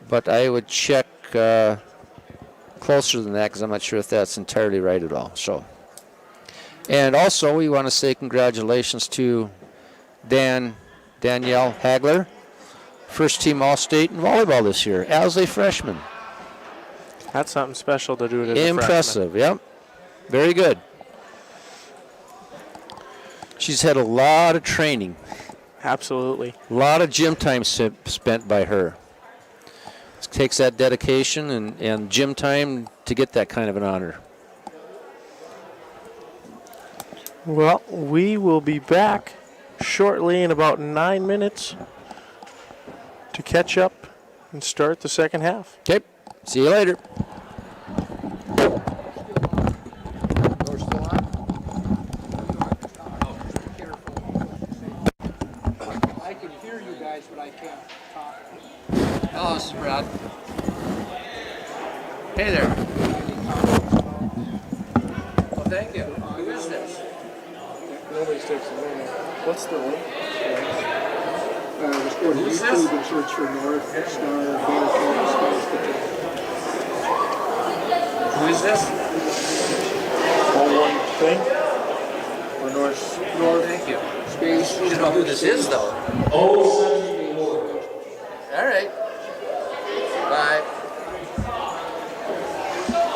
[SPEAKER 2] But I would check closer than that because I'm not sure if that's entirely right at all. So, and also we want to say congratulations to Danielle Hagler, first team All-State in volleyball this year as a freshman.
[SPEAKER 4] That's something special to do. As a
[SPEAKER 2] impressive, yep. Very good. She's had a lot of training.
[SPEAKER 4] Absolutely.
[SPEAKER 2] A lot of gym time spent by her. It takes that dedication and gym time to get that kind of an honor.
[SPEAKER 4] Well, we will be back shortly in about 9 minutes to catch up and start the second half.
[SPEAKER 2] Okay, see you later.
[SPEAKER 1] I can hear you guys, but I can't talk.
[SPEAKER 2] Hello, this is Brad. Hey there. Well, thank you. Who is this?
[SPEAKER 1] Nobody's texting me. What's the link? Just go to
[SPEAKER 2] Who's
[SPEAKER 1] YouTube
[SPEAKER 2] this?
[SPEAKER 1] and search for North Star Bearcats.
[SPEAKER 2] Who is this?
[SPEAKER 1] All one thing? Or North?
[SPEAKER 2] Thank you.
[SPEAKER 1] Space.
[SPEAKER 2] You know who this is, though.
[SPEAKER 5] 074.
[SPEAKER 2] All right. Bye.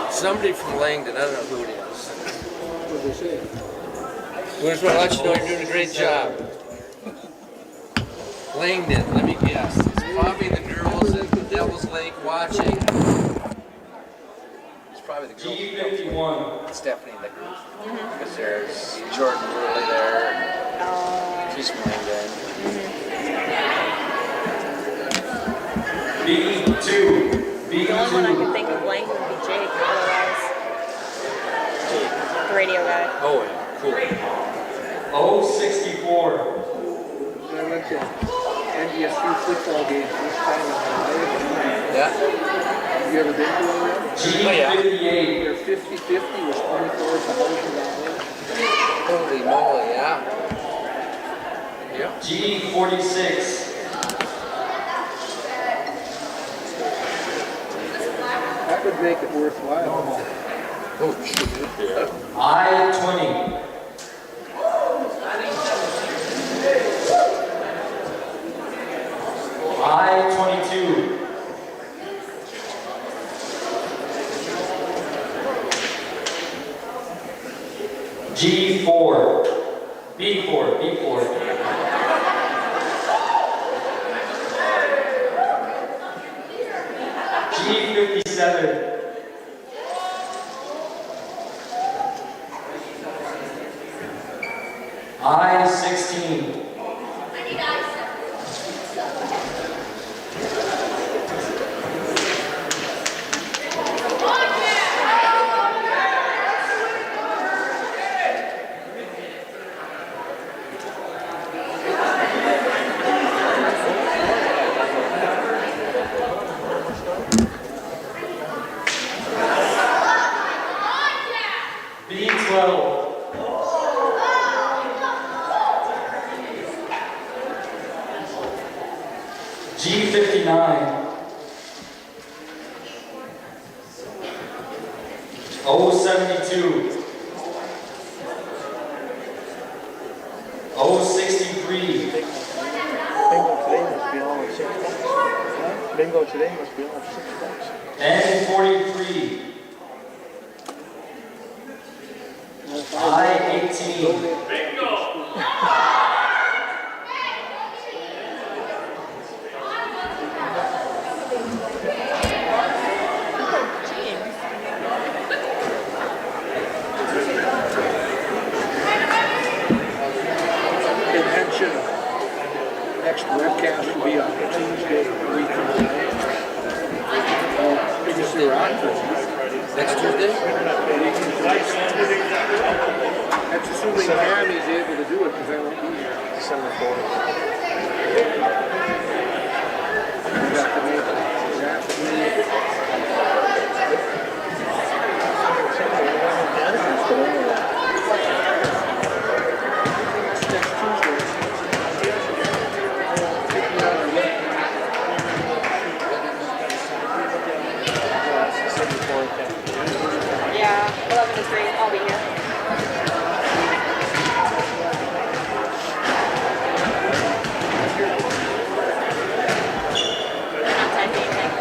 [SPEAKER 2] Somebody from Langdon. I don't know who it is.
[SPEAKER 1] What did they say?
[SPEAKER 2] We just want to let you know you're doing a great job. Langdon, let me guess. It's probably the girls at Devil's Lake watching. It's probably the girls.
[SPEAKER 5] G51.
[SPEAKER 2] Stephanie in the group. Because there's Jordan Worley there. And she's from Langdon.
[SPEAKER 5] B2.
[SPEAKER 3] The only one I can think of blank would be Jake, otherwise. The radio guy.
[SPEAKER 2] Oh, yeah. Cool.
[SPEAKER 5] 064.
[SPEAKER 1] I went to NDSU football games this time in my life.
[SPEAKER 2] Yeah.
[SPEAKER 1] Have you ever been to one of them?
[SPEAKER 5] G58.
[SPEAKER 1] Their 50-50 was $24,000.
[SPEAKER 2] Holy moly, yeah. Yeah.
[SPEAKER 5] G46.
[SPEAKER 1] That would make it worthwhile.
[SPEAKER 2] Oh, shit. Yeah.
[SPEAKER 5] I-20.
[SPEAKER 6] G4. B4. G57. I-16. B12. G59. O72. O63.
[SPEAKER 7] Bingo today must be almost $6.
[SPEAKER 6] N43. I-18.
[SPEAKER 1] Convention. Next webcast will be on Tuesday, a week from today. Biggest next Tuesday? That's assuming Tammy's able to do it because I won't be here.
[SPEAKER 7] December 4th.
[SPEAKER 1] We have to make it. We have to make
[SPEAKER 3] Yeah, 11 to 3. I'll be here. They're not typing anything.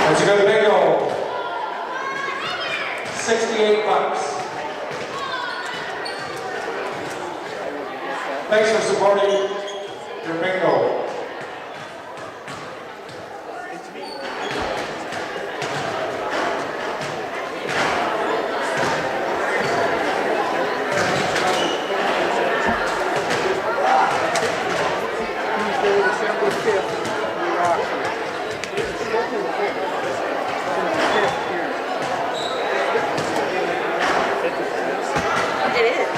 [SPEAKER 5] Let's go to bingo. $68. Thanks for supporting your bingo.
[SPEAKER 1] Tuesday, December 5th. We're off.
[SPEAKER 3] It is.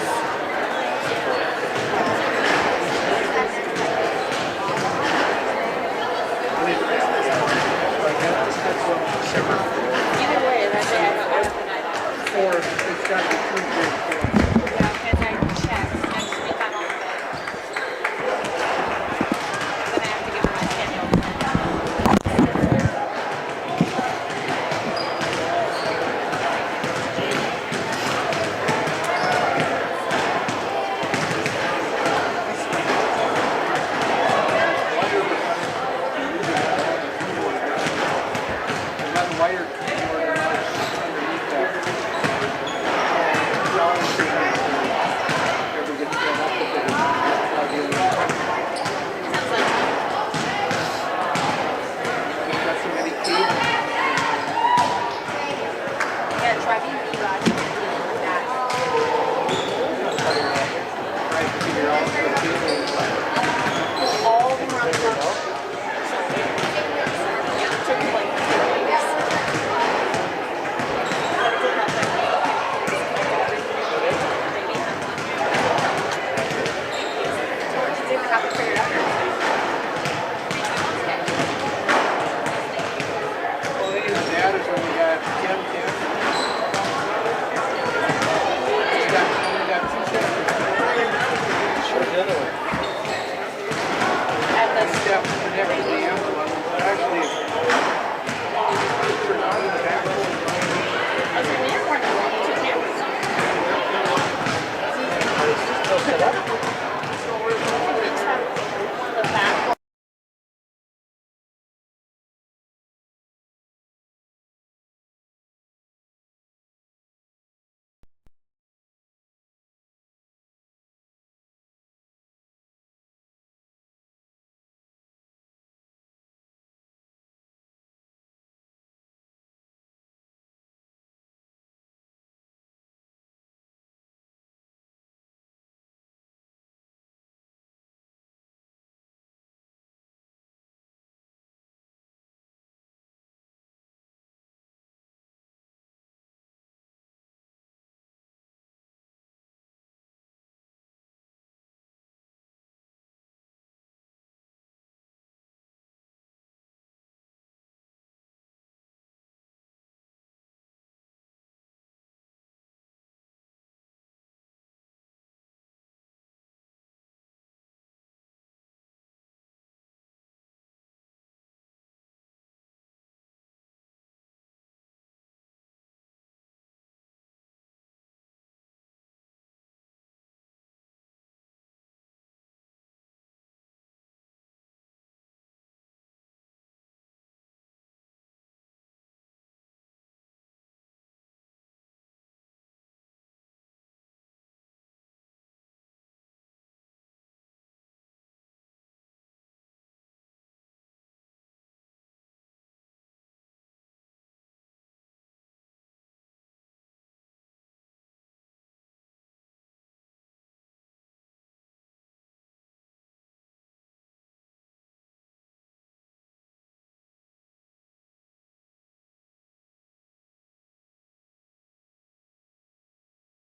[SPEAKER 3] Either way, that day I have the night off.
[SPEAKER 1] Or it's got to be Tuesday.
[SPEAKER 3] Yeah, because I checked next week I'm off. Then I have to give her my schedule.
[SPEAKER 1] That wire underneath that.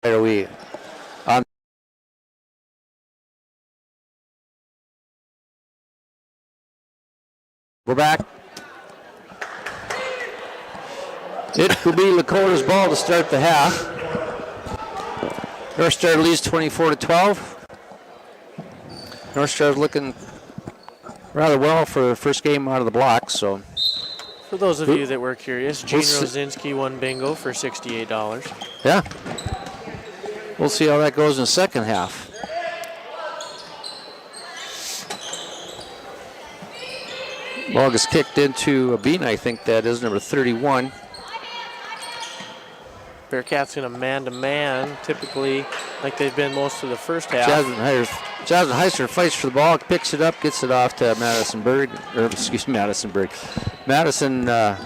[SPEAKER 2] are we on? We're back. It will be Lakota's ball to start the half. North Star leads 24-12. North Star's looking rather well for the first game out of the block. So,
[SPEAKER 4] For those of you that were curious, Gene Rosinski won bingo for $68.
[SPEAKER 2] yeah, we'll see how that goes in the second half. Ball gets kicked into Abina, I think that is number 31.
[SPEAKER 4] Bearcats in a man-to-man, typically like they've been most of the first half.
[SPEAKER 2] Jasmine Heister fights for the ball, picks it up, gets it off to Madison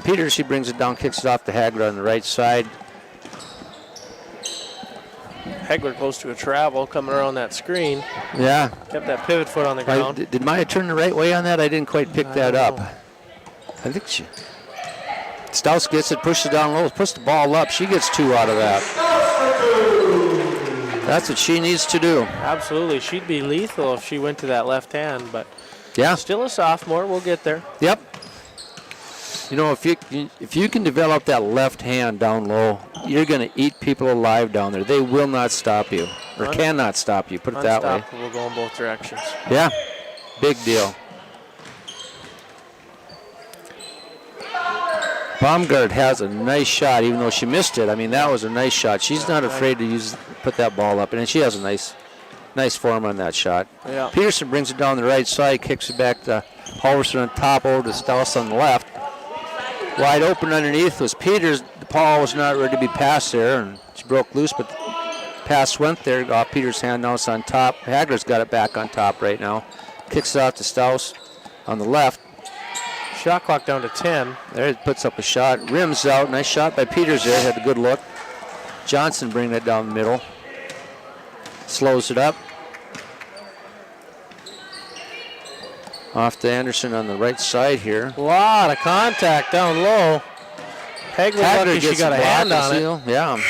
[SPEAKER 2] Peters, she brings it down, kicks it off to Hagler on the right side.
[SPEAKER 4] Hegler close to a travel, coming around that screen.
[SPEAKER 2] Yeah.
[SPEAKER 4] Kept that pivot foot on the ground.
[SPEAKER 2] Did Maya turn the right way on that? I didn't quite pick that up. I think she... Stouts gets it, pushes it down low, puts the ball up. She gets 2 out of that. That's what she needs to do.
[SPEAKER 4] Absolutely. She'd be lethal if she went to that left hand, but
[SPEAKER 2] yeah,
[SPEAKER 4] still a sophomore. We'll get there.
[SPEAKER 2] Yep. You know, if you can develop that left hand down low, you're going to eat people alive down there. They will not stop you, or cannot stop you, put it that way.
[SPEAKER 4] Unstoppable, go in both directions.
[SPEAKER 2] Yeah, big deal. Baumgart has a nice shot, even though she missed it. I mean, that was a nice shot. She's not afraid to put that ball up, and she has a nice form on that shot.
[SPEAKER 4] Yeah.
[SPEAKER 2] Peterson brings it down the right side, kicks it back to Halverson on top, over to Staus on the left. Wide open underneath was Peters. The ball was not ready to be passed there, and she broke loose, but the pass went there. Off Peters' hand, now it's on top. Hagler's got it back on top right now. Kicks it out to Staus on the left.
[SPEAKER 4] Shot clock down to 10.
[SPEAKER 2] There it puts up a shot. Rims out. Nice shot by Peters there. Had a good look. Johnson bringing it down the middle. Slows it up. Off to Anderson on the right side here.
[SPEAKER 4] A lot of contact down low. Hagler lucky she got a hand on it.
[SPEAKER 2] Yeah.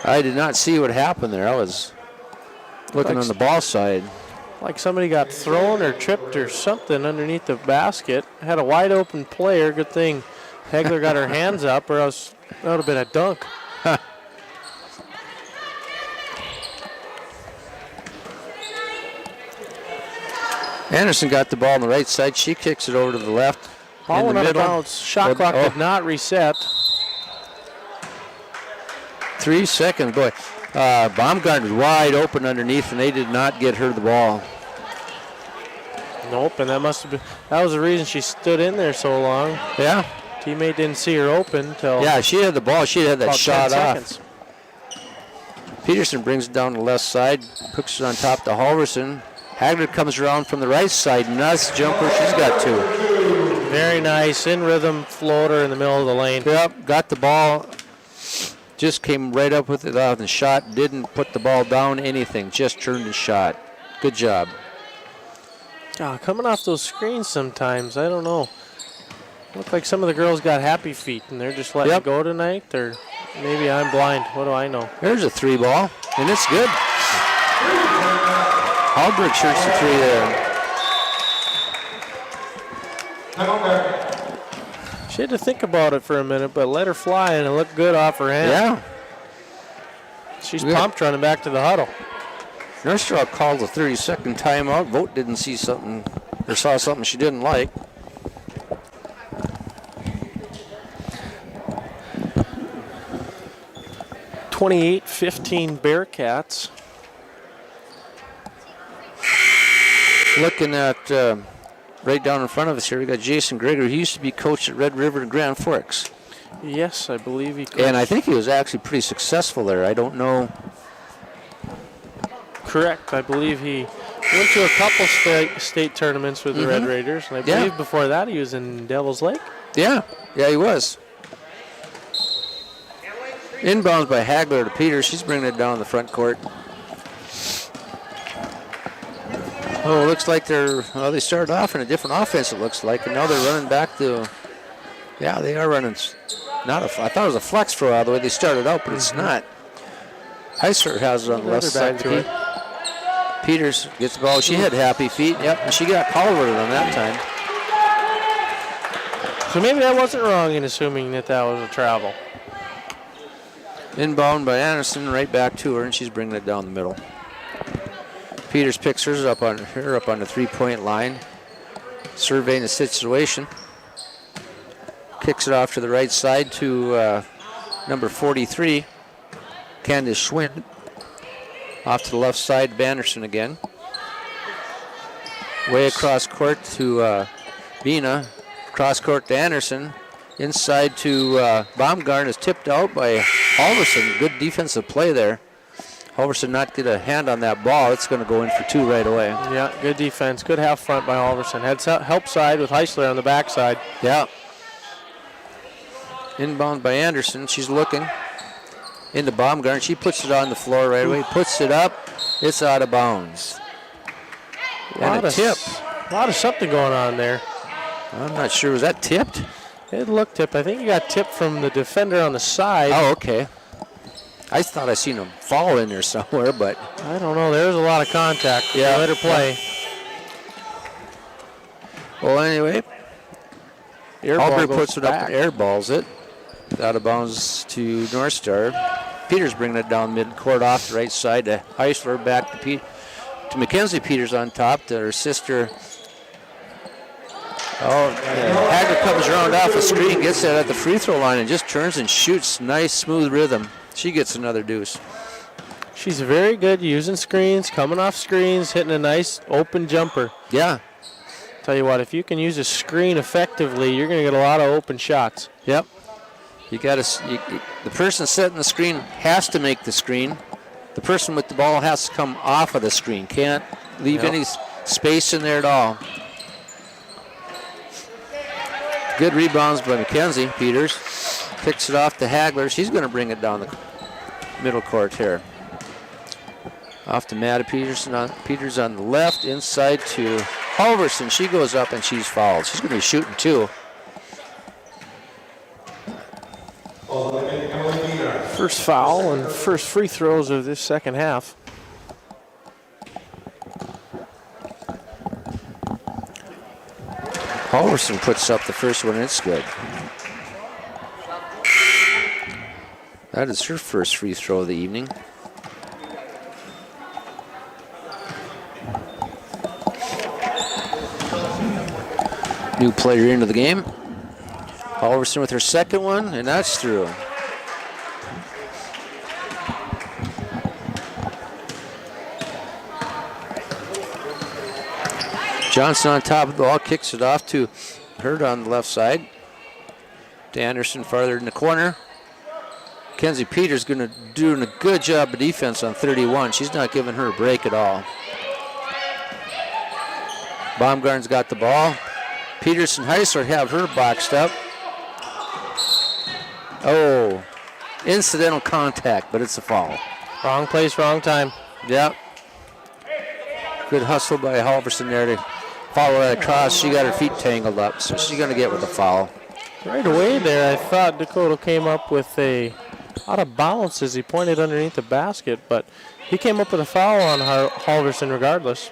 [SPEAKER 2] I did not see what happened there. I was looking on the ball side.
[SPEAKER 4] Like somebody got thrown or tripped or something underneath the basket. Had a wide open player. Good thing Hagler got her hands up, or else that would have been a dunk.
[SPEAKER 2] Anderson got the ball on the right side. She kicks it over to the left.
[SPEAKER 4] Ball
[SPEAKER 2] in the
[SPEAKER 4] went out of
[SPEAKER 2] middle.
[SPEAKER 4] bounds. Shot clock did not reset.
[SPEAKER 2] 3 seconds. Boy, Baumgartner was wide open underneath, and they did not get her the ball.
[SPEAKER 4] Nope, and that was the reason she stood in there so long.
[SPEAKER 2] Yeah.
[SPEAKER 4] Teammate didn't see her open till.
[SPEAKER 2] Yeah, she had the ball. She had that
[SPEAKER 4] about
[SPEAKER 2] shot
[SPEAKER 4] 10
[SPEAKER 2] off.
[SPEAKER 4] seconds.
[SPEAKER 2] Peterson brings it down the left side, hooks it on top to Halverson. Hagler comes around from the right side. Nice jumper. She's got 2.
[SPEAKER 4] Very nice, in rhythm floater in the middle of the lane.
[SPEAKER 2] Yep, got the ball. Just came right up with it off the shot. Didn't put the ball down, anything. Just turned the shot. Good job.
[SPEAKER 4] Coming off those screens sometimes, I don't know. Look like some of the girls got happy feet and they're just letting it go tonight, or maybe I'm blind. What do I know?
[SPEAKER 2] There's a 3 ball, and it's good. Hallberg shoots the 3 there.
[SPEAKER 4] She had to think about it for a minute, but let her fly, and it looked good off her hand.
[SPEAKER 2] Yeah.
[SPEAKER 4] She's pumped running back to the huddle.
[SPEAKER 2] Nurstraw called a 30-second timeout. Vogt didn't see something, or saw something she didn't like.
[SPEAKER 4] (28-15) Bearcats.
[SPEAKER 2] Looking at right down in front of us here, we got Jason Gregory. He used to be coach at Red River and Grand Forks.
[SPEAKER 4] Yes, I believe he could.
[SPEAKER 2] And I think he was actually pretty successful there. I don't know.
[SPEAKER 4] Correct. I believe he went to a couple state tournaments with the Red Raiders. And I believe before that he was in Devil's Lake.
[SPEAKER 2] Yeah, he was. Inbounds by Hagler to Peters. She's bringing it down the front court. Oh, it looks like they started off in a different offense, it looks like, and now they're running back to, they are running I thought it was a flex throw out the way they started out, but it's not. Heisler has it on the left side to it. Peters gets the ball. She had happy feet. Yep, and she got called with it on that time.
[SPEAKER 4] So maybe I wasn't wrong in assuming that was a travel.
[SPEAKER 2] Inbound by Anderson, right back to her, and she's bringing it down the middle. Peters picks hers up on the 3-point line, surveying the situation. Kicks it off to the right side to number 43, Candace Schwind. Off to the left side, Banderson again. Way across court to Bina. Cross court to Anderson. Inside to Baumgarten is tipped out by Halverson. Good defensive play there. Halverson not get a hand on that ball. It's going to go in for 2 right away.
[SPEAKER 4] Yeah, good defense. Good half front by Halverson. Had help side with Heisler on the backside.
[SPEAKER 2] Yeah. Inbound by Anderson. She's looking into Baumgarten. She puts it on the floor right away. Puts it up. It's out of bounds. And a tip.
[SPEAKER 4] A lot of something going on there.
[SPEAKER 2] I'm not sure. Was that tipped?
[SPEAKER 4] It looked tipped. I think he got tipped from the defender on the side.
[SPEAKER 2] Oh, okay. I thought I seen him fall in there somewhere, but
[SPEAKER 4] I don't know. There was a lot of contact.
[SPEAKER 2] Yeah.
[SPEAKER 4] Let her play.
[SPEAKER 2] Well, anyway, Albert puts it up
[SPEAKER 4] back.
[SPEAKER 2] and airballs it. Out of bounds to North Star. Peters bringing it down midcourt off the right side to Heisler, back to Mackenzie Peters on top to her sister. Hagler comes around off the screen, gets that at the free throw line, and just turns and shoots. Nice, smooth rhythm. She gets another deuce.
[SPEAKER 4] She's very good using screens, coming off screens, hitting a nice open jumper.
[SPEAKER 2] Yeah.
[SPEAKER 4] Tell you what, if you can use a screen effectively, you're going to get a lot of open shots.
[SPEAKER 2] Yep. You got to. The person setting the screen has to make the screen. The person with the ball has to come off of the screen. Can't leave any space in there at all. Good rebounds by Mackenzie Peters. Picks it off to Hagler. She's going to bring it down the middle court here. Off to Matta Peters on the left. Inside to Halverson. She goes up and she's fouled. She's going to be shooting 2.
[SPEAKER 4] First foul and first free throws of this second half.
[SPEAKER 2] Halverson puts up the first one, and it's good. That is her first free throw of the evening. New player into the game. Halverson with her second one, and that's through. Johnson on top of the ball, kicks it off to Hurd on the left side. To Anderson farther in the corner. Kenzie Peters doing a good job of defense on 31. She's not giving her a break at all. Baumgarten's got the ball. Peters and Heisler have her boxed up. Oh, incidental contact, but it's a foul.
[SPEAKER 4] Wrong place, wrong time.
[SPEAKER 2] Yep. Good hustle by Halverson there to follow that across. She got her feet tangled up, so she's going to get with the foul.
[SPEAKER 4] Right away there, I thought Dakota came up with a out of bounds as he pointed underneath the basket, but he came up with a foul on Halverson regardless.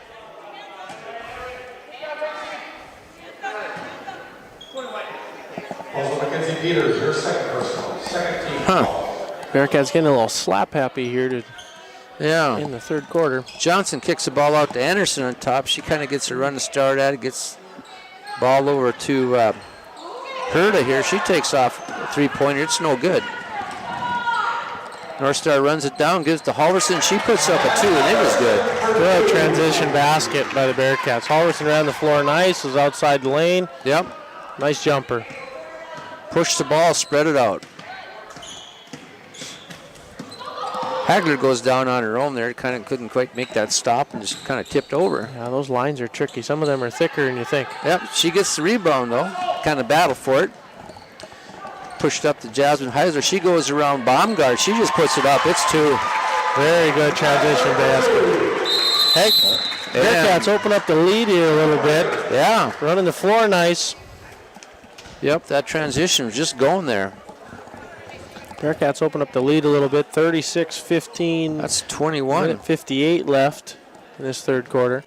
[SPEAKER 5] Also, Mackenzie Peters, your second personal, second team.
[SPEAKER 4] Bearcats getting a little slap happy here
[SPEAKER 2] Yeah.
[SPEAKER 4] in the third quarter.
[SPEAKER 2] Johnson kicks the ball out to Anderson on top. She kind of gets a run to start at it, gets ball over to Herda here. She takes off a three-pointer. It's no good. North Star runs it down, gives to Halverson. She puts up a 2, and it was good.
[SPEAKER 4] Good transition basket by the Bearcats. Halverson ran the floor nice, was outside the lane.
[SPEAKER 2] Yep.
[SPEAKER 4] Nice jumper.
[SPEAKER 2] Push the ball, spread it out. Hagler goes down on her own there. Kind of couldn't quite make that stop and just kind of tipped over.
[SPEAKER 4] Yeah, those lines are tricky. Some of them are thicker than you think.
[SPEAKER 2] Yep, she gets the rebound though. Kind of battle for it. Pushed up to Jasmine Heisler. She goes around Baumgart. She just puts it up. It's 2.
[SPEAKER 4] Very good transition basket. Heck, Bearcats open up the lead here a little bit.
[SPEAKER 2] Yeah.
[SPEAKER 4] Running the floor nice.
[SPEAKER 2] Yep, that transition was just going there.
[SPEAKER 4] Bearcats open up the lead a little bit, 36-15.
[SPEAKER 2] That's 21.
[SPEAKER 4] Minute 58 left in this third quarter.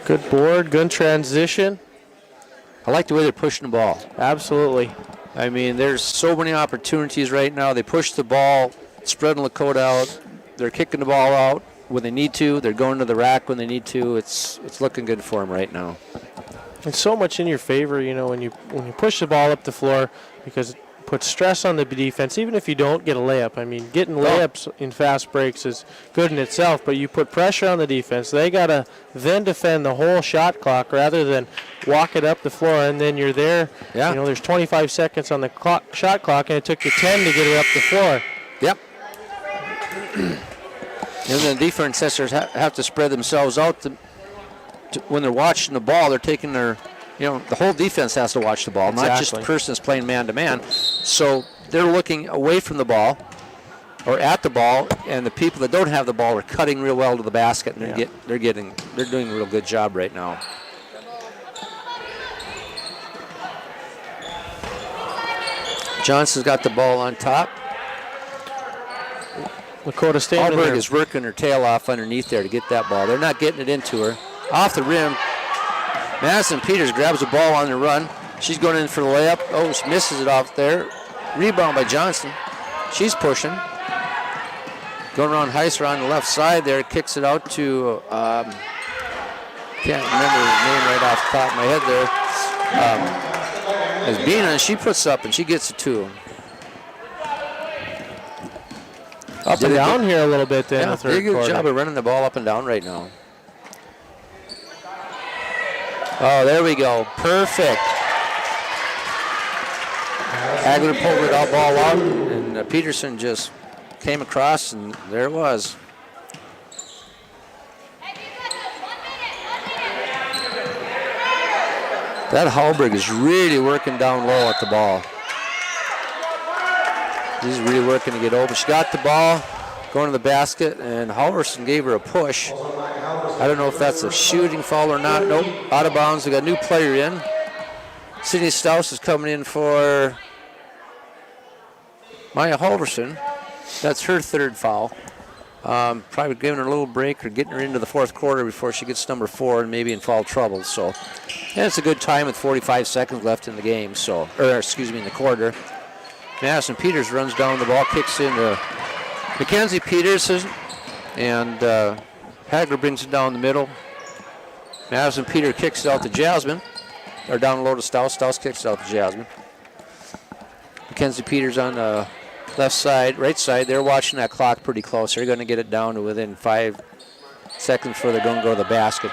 [SPEAKER 4] Good board, good transition.
[SPEAKER 2] I like the way they're pushing the ball.
[SPEAKER 4] Absolutely.
[SPEAKER 2] I mean, there's so many opportunities right now. They push the ball, spreading Lakota out. They're kicking the ball out when they need to. They're going to the rack when they need to. It's looking good for them right now.
[SPEAKER 4] It's so much in your favor, you know, when you push the ball up the floor, because it puts stress on the defense, even if you don't get a layup. I mean, getting layups in fast breaks is good in itself, but you put pressure on the defense. They got to then defend the whole shot clock rather than walk it up the floor, and then you're there.
[SPEAKER 2] Yeah.
[SPEAKER 4] You know, there's 25 seconds on the shot clock, and it took you 10 to get it up the floor.
[SPEAKER 2] Yep. And then the defense have to spread themselves out when they're watching the ball. They're taking their, the whole defense has to watch the ball, not just the person that's playing man-to-man. So they're looking away from the ball or at the ball, and the people that don't have the ball are cutting real well to the basket, and they're doing a real good job right now. Johnson's got the ball on top.
[SPEAKER 4] Lakota standing
[SPEAKER 2] Hallberg
[SPEAKER 4] there.
[SPEAKER 2] is working her tail off underneath there to get that ball. They're not getting it into her. Off the rim, Madison Peters grabs the ball on the run. She's going in for the layup. Oh, she misses it off there. Rebound by Johnson. She's pushing. Going around Heiser on the left side there. Kicks it out to, can't remember her name right off the top of my head there. As Bina, she puts up and she gets it too.
[SPEAKER 4] Up and down here a little bit then in the third
[SPEAKER 2] pretty good
[SPEAKER 4] quarter.
[SPEAKER 2] job of running the ball up and down right now. Oh, there we go. Perfect. Hagler pulled it out, ball out, and Peterson just came across, and there it was. That Hallberg is really working down low at the ball. She's really working to get open. She got the ball, going to the basket, and Halverson gave her a push. I don't know if that's a shooting foul or not. Nope, out of bounds. We got a new player in. Sydney Strauss is coming in for Maya Halverson. That's her third foul. Probably giving her a little break or getting her into the fourth quarter before she gets number 4 and maybe in foul trouble. So, and it's a good time with 45 seconds left in the game. So, in the quarter. Madison Peters runs down the ball, kicks in to Mackenzie Peterson, and Hagler brings it down the middle. Madison Peters kicks it out to Jasmine, or down low to Strauss. Strauss kicks it out to Jasmine. Mackenzie Peters on the left side, right side. They're watching that clock pretty close. They're going to get it down to within 5 seconds before they're going to go to the basket.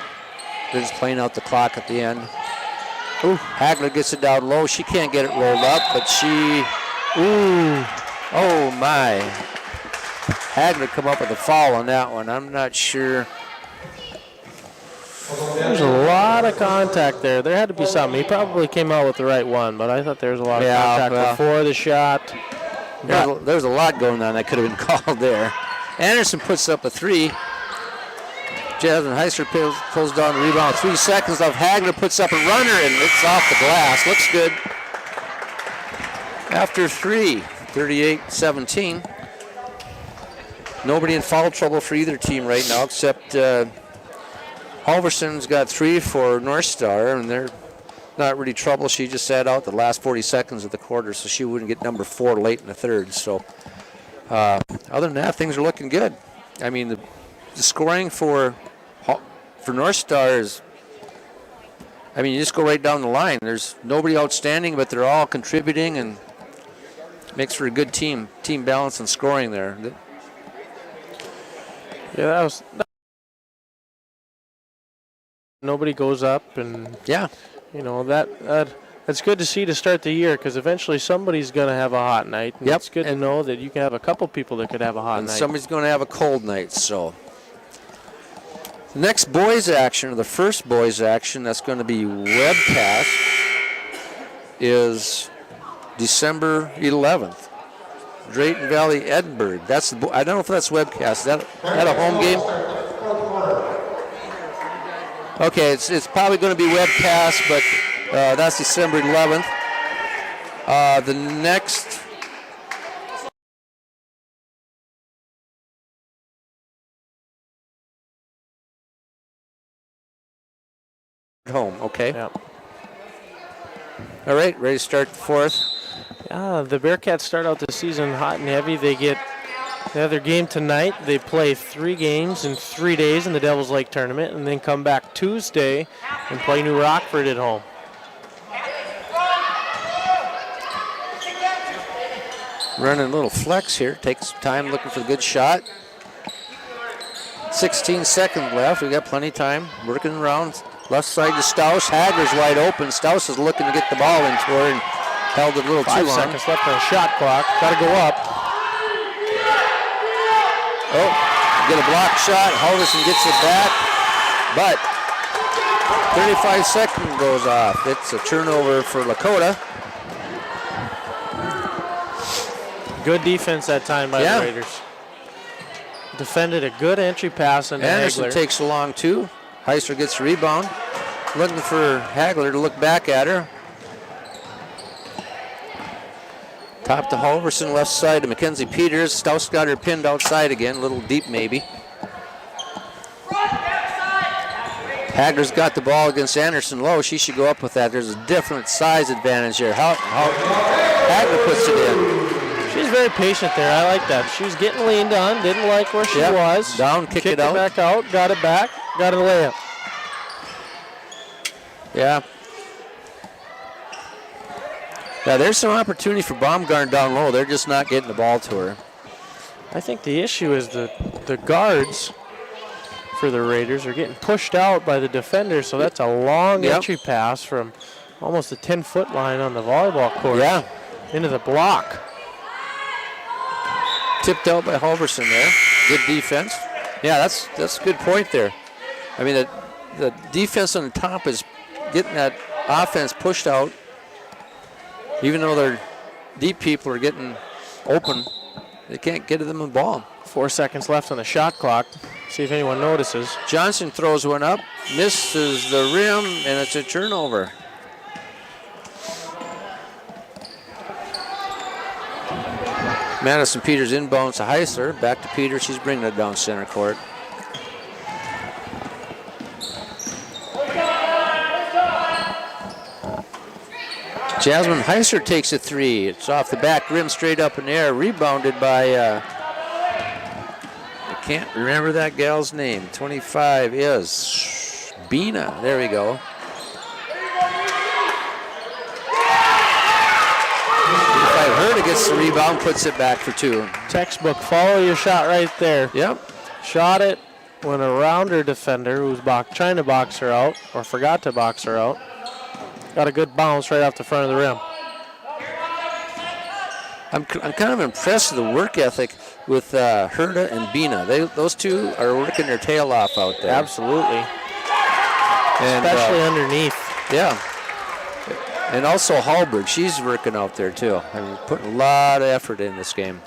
[SPEAKER 2] They're just playing out the clock at the end. Ooh, Hagler gets it down low. She can't get it rolled up, but she... Ooh, oh my. Hagler come up with a foul on that one. I'm not sure.
[SPEAKER 4] There's a lot of contact there. There had to be something. He probably came out with the right one, but I thought there was a lot of contact before the shot.
[SPEAKER 2] There's a lot going on that could have been called there. Anderson puts up a 3. Jasmine Heiser pulls down the rebound. 3 seconds left. Hagler puts up a runner, and it's off the glass. Looks good. After 3, 38-17. Nobody in foul trouble for either team right now, except Halverson's got 3 for North Star, and they're not really trouble. She just sat out the last 40 seconds of the quarter, so she wouldn't get number 4 late in the third. So other than that, things are looking good. I mean, the scoring for North Star is, I mean, you just go right down the line. There's nobody outstanding, but they're all contributing, and makes for a good team balance and scoring there.
[SPEAKER 4] Yeah, that was... Nobody goes up, and you know that's good to see to start the year, because eventually somebody's going to have a hot night. And it's good to know that you can have a couple people that could have a hot night.
[SPEAKER 2] Somebody's going to have a cold night. So the next boys action, or the first boys action, that's going to be webcast, is December 11th. Drayton Valley, Edinburgh. That's I don't know if that's webcast. Is that a home game? Okay, it's probably going to be webcast, but
[SPEAKER 1] That's December 11th. The next home, okay.
[SPEAKER 4] Yep.
[SPEAKER 1] All right, ready to start the 4th.
[SPEAKER 4] The Bearcats start out the season hot and heavy. They have their game tonight. They play 3 games in 3 days in the Devil's Lake tournament, and then come back Tuesday and play New Rockford at home.
[SPEAKER 1] Running a little flex here. Takes some time looking for the good shot. 16 seconds left. We got plenty of time. Working around. Left side to Staus. Hagler's wide open. Staus is looking to get the ball into her and held it a little too
[SPEAKER 4] 5
[SPEAKER 1] long.
[SPEAKER 4] seconds left on the shot clock. Got to go up.
[SPEAKER 1] Oh, get a block shot. Halverson gets it back. But 35 seconds goes off. It's a turnover for Lakota.
[SPEAKER 4] Good defense that time by the Raiders. Defended a good entry pass into
[SPEAKER 1] Anderson
[SPEAKER 4] Hagler.
[SPEAKER 1] takes along too. Heisler gets the rebound. Looking for Hagler to look back at her. Top to Halverson, left side to Mackenzie Peters. Staus got her pinned outside again, a little deep maybe. Hagler's got the ball against Anderson low. She should go up with that. There's a different size advantage here. Hagler puts it in.
[SPEAKER 4] She's very patient there. I like that. She was getting leaned on. Didn't like where she was.
[SPEAKER 1] Down, kicked it out.
[SPEAKER 4] Back out. Got it back. Got a layup.
[SPEAKER 1] Yeah. Yeah, there's some opportunity for Baumgarten down low. They're just not getting the ball to her.
[SPEAKER 4] I think the issue is the guards for the Raiders are getting pushed out by the defenders, so that's a long entry pass from almost the 10-foot line on the volleyball court into the block.
[SPEAKER 1] Tipped out by Halverson there. Good defense. Yeah, that's a good point there. I mean, the defense on the top is getting that offense pushed out. Even though their deep people are getting open, they can't get to them the ball.
[SPEAKER 4] 4 seconds left on the shot clock. See if anyone notices.
[SPEAKER 1] Johnson throws one up, misses the rim, and it's a turnover. Madison Peters inbounds to Heisler. Back to Peters. She's bringing it down center court. Jasmine Heisler takes a 3. It's off the back rim, straight up in the air. Rebounded by, I can't remember that gal's name. 25 is Bina. There we go. Herta gets the rebound, puts it back for 2.
[SPEAKER 4] Textbook, follow your shot right there.
[SPEAKER 1] Yep.
[SPEAKER 4] Shot it, went around her defender who was trying to box her out or forgot to box her out. Got a good bounce right off the front of the rim.
[SPEAKER 1] I'm kind of impressed with the work ethic with Herta and Bina. Those two are working their tail off out there.
[SPEAKER 4] Absolutely.
[SPEAKER 1] And,
[SPEAKER 4] especially underneath.
[SPEAKER 1] Yeah. And also Hallberg, she's working out there too. I mean, putting a lot of effort in this game.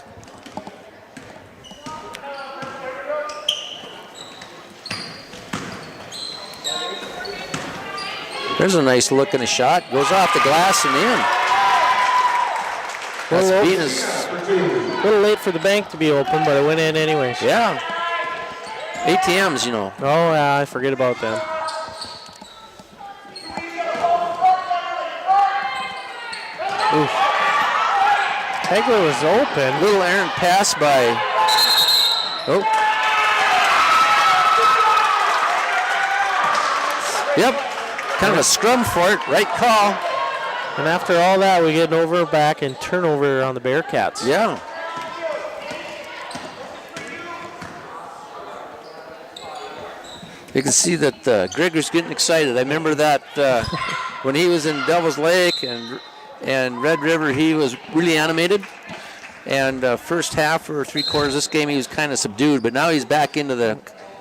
[SPEAKER 1] There's a nice looking shot. Goes off the glass and in. That's Bina's.
[SPEAKER 4] A little late for the bank to be open, but it went in anyways.
[SPEAKER 1] Yeah. ATMs, you know.
[SPEAKER 4] Oh, yeah, I forget about them. Oof. Hagler was open.
[SPEAKER 1] Little errant pass by. Oh. Yep. Kind of a scrum for it. Right call.
[SPEAKER 4] And after all that, we get an over, back, and turnover on the Bearcats.
[SPEAKER 1] Yeah. You can see that Gregor's getting excited. I remember that when he was in Devil's Lake and Red River, he was really animated. And first half or 3/4 of this game, he was kind of subdued. But now he's back into the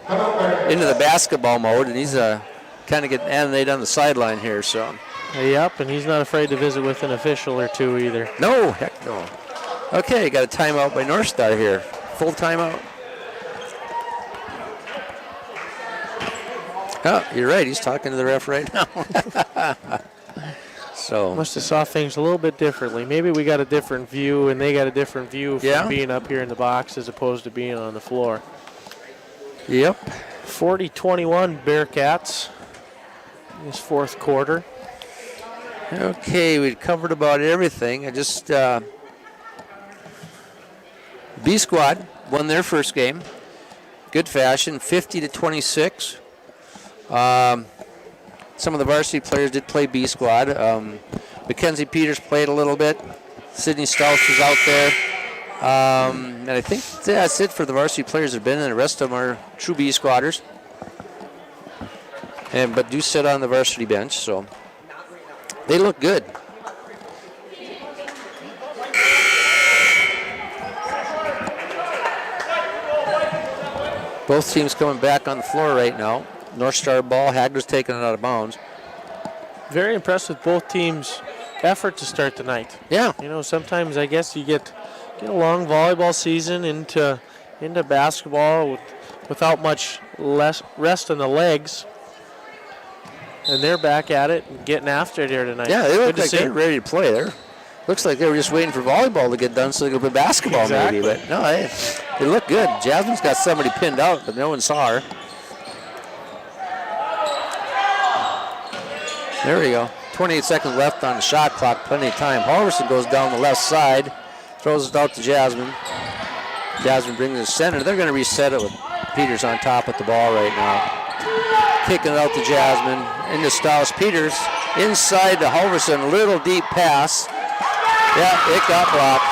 [SPEAKER 1] basketball mode, and he's kind of getting animated on the sideline here. So.
[SPEAKER 4] Yep, and he's not afraid to visit with an official or two either.
[SPEAKER 1] No, heck no. Okay, got a timeout by North Star here. Full timeout. Oh, you're right. He's talking to the ref right now. So
[SPEAKER 4] Must have saw things a little bit differently. Maybe we got a different view, and they got a different view from
[SPEAKER 1] Yeah.
[SPEAKER 4] being up here in the box as opposed to being on the floor.
[SPEAKER 1] Yep.
[SPEAKER 4] 40-21 Bearcats in this fourth quarter.
[SPEAKER 1] Okay, we covered about everything. I just B squad won their first game, good fashion, 50-26. Some of the varsity players did play B squad. Mackenzie Peters played a little bit. Sydney Strauss was out there. And I think that's it for the varsity players that have been, and the rest of them are true B squatters. But do sit on the varsity bench, so they look good. Both teams coming back on the floor right now. North Star ball, Hagler's taking it out of bounds.
[SPEAKER 4] Very impressed with both teams' effort to start the night.
[SPEAKER 1] Yeah.
[SPEAKER 4] You know, sometimes I guess you get a long volleyball season into basketball without much less rest on the legs. And they're back at it and getting after it here tonight.
[SPEAKER 1] Yeah, they look
[SPEAKER 4] Good to
[SPEAKER 1] like
[SPEAKER 4] see.
[SPEAKER 1] they're ready to play there. Looks like they were just waiting for volleyball to get done so they could play basketball
[SPEAKER 4] Exactly.
[SPEAKER 1] maybe. But no, they look good. Jasmine's got somebody pinned out, but no one saw her. There we go. 28 seconds left on the shot clock. Plenty of time. Halverson goes down the left side, throws it out to Jasmine. Jasmine brings it to center. They're going to reset it with Peters on top with the ball right now. Kicking it out to Jasmine. Into Strauss. Peters inside to Halverson. Little deep pass. Yeah, it got blocked.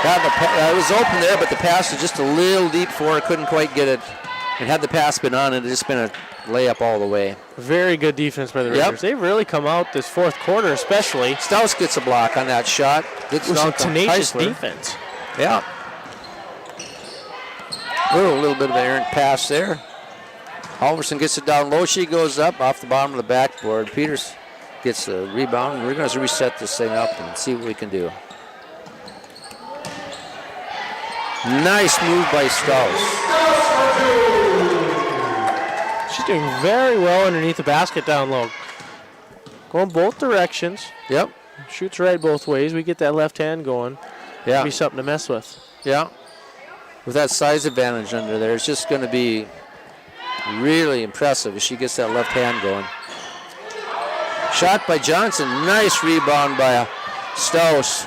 [SPEAKER 1] It was open there, but the pass was just a little deep for her. Couldn't quite get it. And had the pass been on, it'd just been a layup all the way.
[SPEAKER 4] Very good defense by the
[SPEAKER 1] Yep.
[SPEAKER 4] Raiders. They've really come out this fourth quarter, especially
[SPEAKER 1] Strauss gets a block on that shot. Good
[SPEAKER 4] with some
[SPEAKER 1] dunk on
[SPEAKER 4] tenacious
[SPEAKER 1] Heisler.
[SPEAKER 4] defense.
[SPEAKER 1] Yeah. A little bit of an errant pass there. Halverson gets it down low. She goes up off the bottom of the backboard. Peters gets the rebound. We're going to reset this thing up and see what we can do. Nice move by Strauss.
[SPEAKER 4] She's doing very well underneath the basket down low. Going both directions.
[SPEAKER 1] Yep.
[SPEAKER 4] Shoots right both ways. We get that left hand going.
[SPEAKER 1] Yeah.
[SPEAKER 4] Be something to mess with.
[SPEAKER 1] Yeah. With that size advantage under there, it's just going to be really impressive if she gets that left hand going. Shot by Johnson. Nice rebound by Strauss.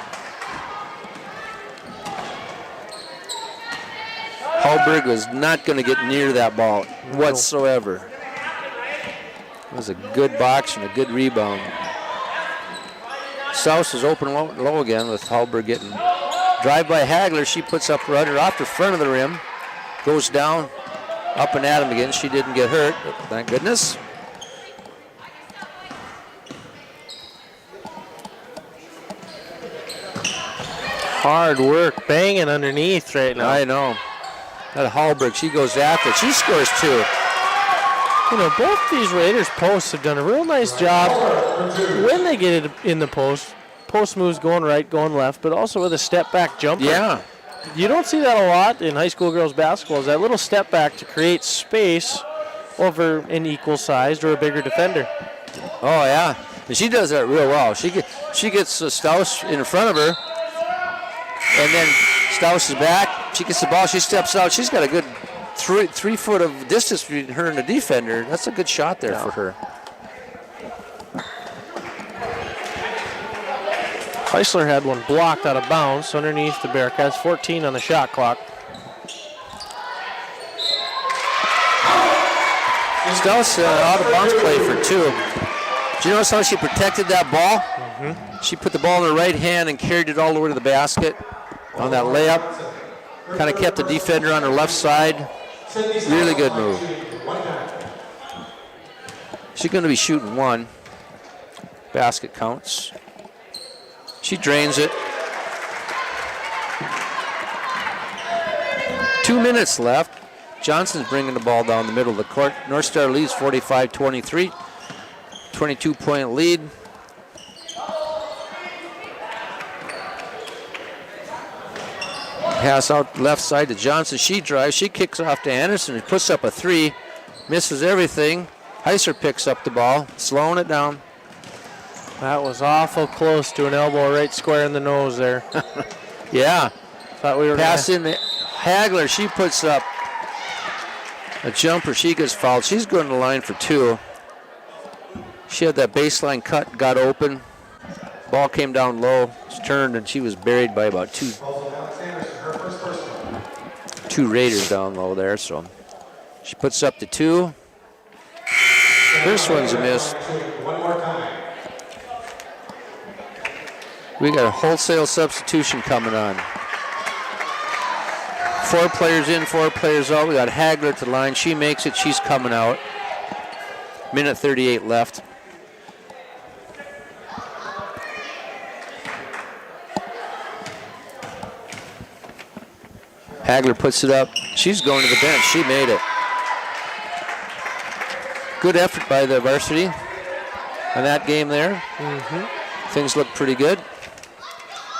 [SPEAKER 1] Hallberg was not going to get near that ball whatsoever. It was a good box and a good rebound. Strauss is open low again with Hallberg getting drive by Hagler. She puts up rudder off the front of the rim. Goes down, up and at him again. She didn't get hurt, but thank goodness.
[SPEAKER 4] Hard work, banging underneath right now.
[SPEAKER 1] I know. That Hallberg, she goes after it. She scores two.
[SPEAKER 4] You know, both these Raiders posts have done a real nice job when they get it in the post. Post moves going right, going left, but also with a step back jumper.
[SPEAKER 1] Yeah.
[SPEAKER 4] You don't see that a lot in high school girls basketball, is that little step back to create space over an equal sized or a bigger defender.
[SPEAKER 1] Oh, yeah. And she does that real well. She gets Strauss in front of her, and then Strauss is back. She gets the ball. She steps out. She's got a good 3 foot of distance between her and the defender. That's a good shot there for her.
[SPEAKER 4] Heisler had one blocked out of bounds underneath the Bearcats. 14 on the shot clock.
[SPEAKER 1] Strauss out of bounds play for two. Do you notice how she protected that ball? Mm-hmm. She put the ball in her right hand and carried it all the way to the basket on that layup. Kind of kept the defender on her left side. Really good move. She's going to be shooting one. Basket counts. She drains it. 2 minutes left. Johnson's bringing the ball down the middle of the court. North Star leads 45-23. 22-point lead. Pass out left side to Johnson. She drives. She kicks off to Anderson and puts up a three. Misses everything. Heisler picks up the ball, slowing it down.
[SPEAKER 4] That was awful close to an elbow right square in the nose there.
[SPEAKER 1] Yeah.
[SPEAKER 4] Thought we were
[SPEAKER 1] Pass in the Hagler. She puts up a jumper. She gets fouled. She's going to the line for 2. She had that baseline cut, got open. Ball came down low. She turned, and she was buried by about two Raiders down low there. So she puts up the 2. First one's a miss.
[SPEAKER 5] One more time.
[SPEAKER 1] We got a wholesale substitution coming on. 4 players in, 4 players out. We got Hagler at the line. She makes it. She's coming out. Minute 38 left. Hagler puts it up. She's going to the bench. She made it. Good effort by the varsity on that game there. Things look pretty good.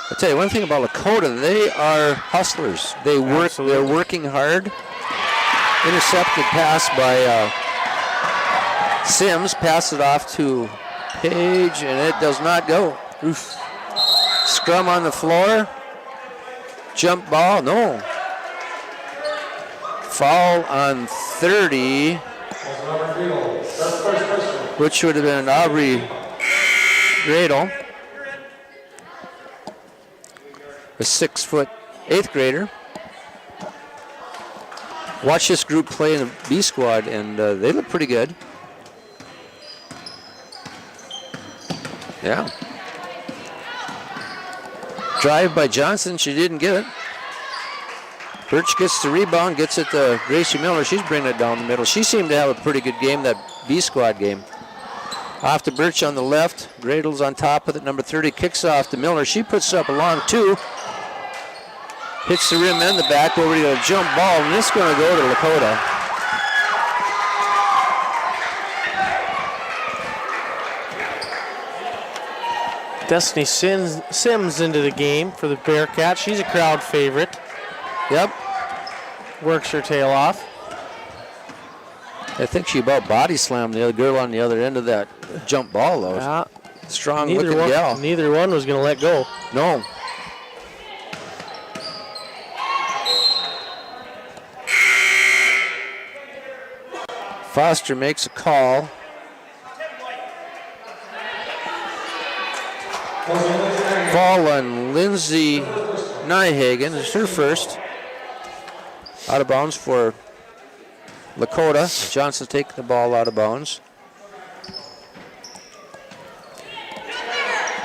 [SPEAKER 1] I'll tell you one thing about Lakota, they are hustlers. They work.
[SPEAKER 4] Absolutely.
[SPEAKER 1] They're working hard. Intercepted pass by Sims. Pass it off to Page, and it does not go. Oof. Scrum on the floor. Jump ball. No. Foul on 30, which would have been Aubrey Gradle, a 6-foot 8th grader. Watch this group play in the B squad, and they look pretty good. Yeah. Drive by Johnson, she didn't get it. Birch gets the rebound, gets it to Gracie Miller. She's bringing it down the middle. She seemed to have a pretty good game, that B squad game. Off to Birch on the left. Gradle's on top of it. Number 30 kicks off to Miller. She puts up a long 2. Hits the rim and the back over to a jump ball, and this is going to go to Lakota.
[SPEAKER 4] Destiny Sims into the game for the Bearcats. She's a crowd favorite.
[SPEAKER 1] Yep.
[SPEAKER 4] Works her tail off.
[SPEAKER 1] I think she about body slammed the other girl on the other end of that jump ball, though.
[SPEAKER 4] Yeah.
[SPEAKER 1] Strong looking gal.
[SPEAKER 4] Neither one was going to let go.
[SPEAKER 1] No. Foster makes a call. Ball on Lindsay Nyhagen. It's her first. Out of bounds for Lakota. Johnson taking the ball out of bounds.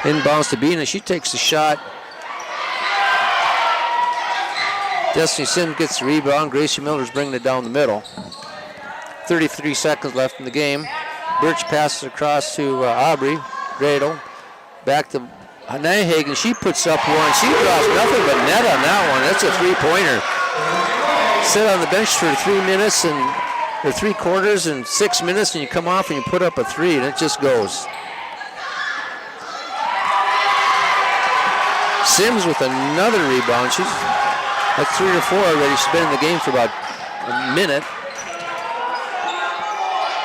[SPEAKER 1] Inbounds to Bina. She takes the shot. Destiny Sims gets the rebound. Gracie Miller's bringing it down the middle. 33 seconds left in the game. Birch passes across to Aubrey. Gradle. Back to Nyhagen. She puts up one. She draws nothing but net on that one. That's a 3-pointer. Sit on the bench for 3 minutes or 3 quarters and 6 minutes, and you come off and you put up a 3, and it just goes. Sims with another rebound. She's at 3 or 4 already. She's been in the game for about a minute.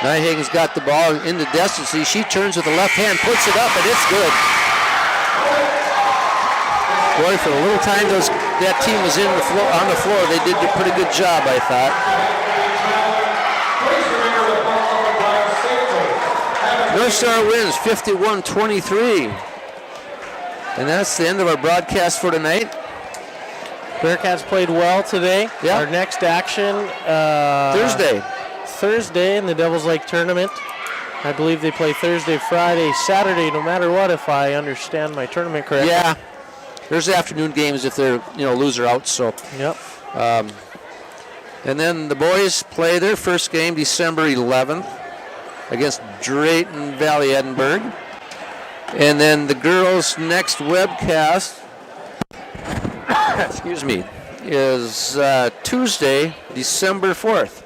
[SPEAKER 1] Nyhagen's got the ball in the distance. She turns with the left hand, puts it up, and it's good. Boy, for the little time that team was on the floor, they did a pretty good job, I thought. North Star wins 51-23. And that's the end of our broadcast for tonight.
[SPEAKER 4] Bearcats played well today.
[SPEAKER 1] Yeah.
[SPEAKER 4] Our next action Thursday in the Devils Lake tournament. I believe they play Thursday, Friday, Saturday, no matter what, if I understand my tournament correctly.
[SPEAKER 1] Yeah. There's afternoon games if they're, loser out. So.
[SPEAKER 4] Yep.
[SPEAKER 1] And then the boys play their first game December 11th against Drayton Valley Edinburgh. And then the girls' next webcast, excuse me, is Tuesday, December 4th.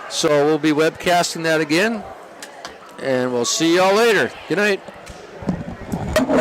[SPEAKER 1] So we'll be webcasting that again, and we'll see y'all later. Good night.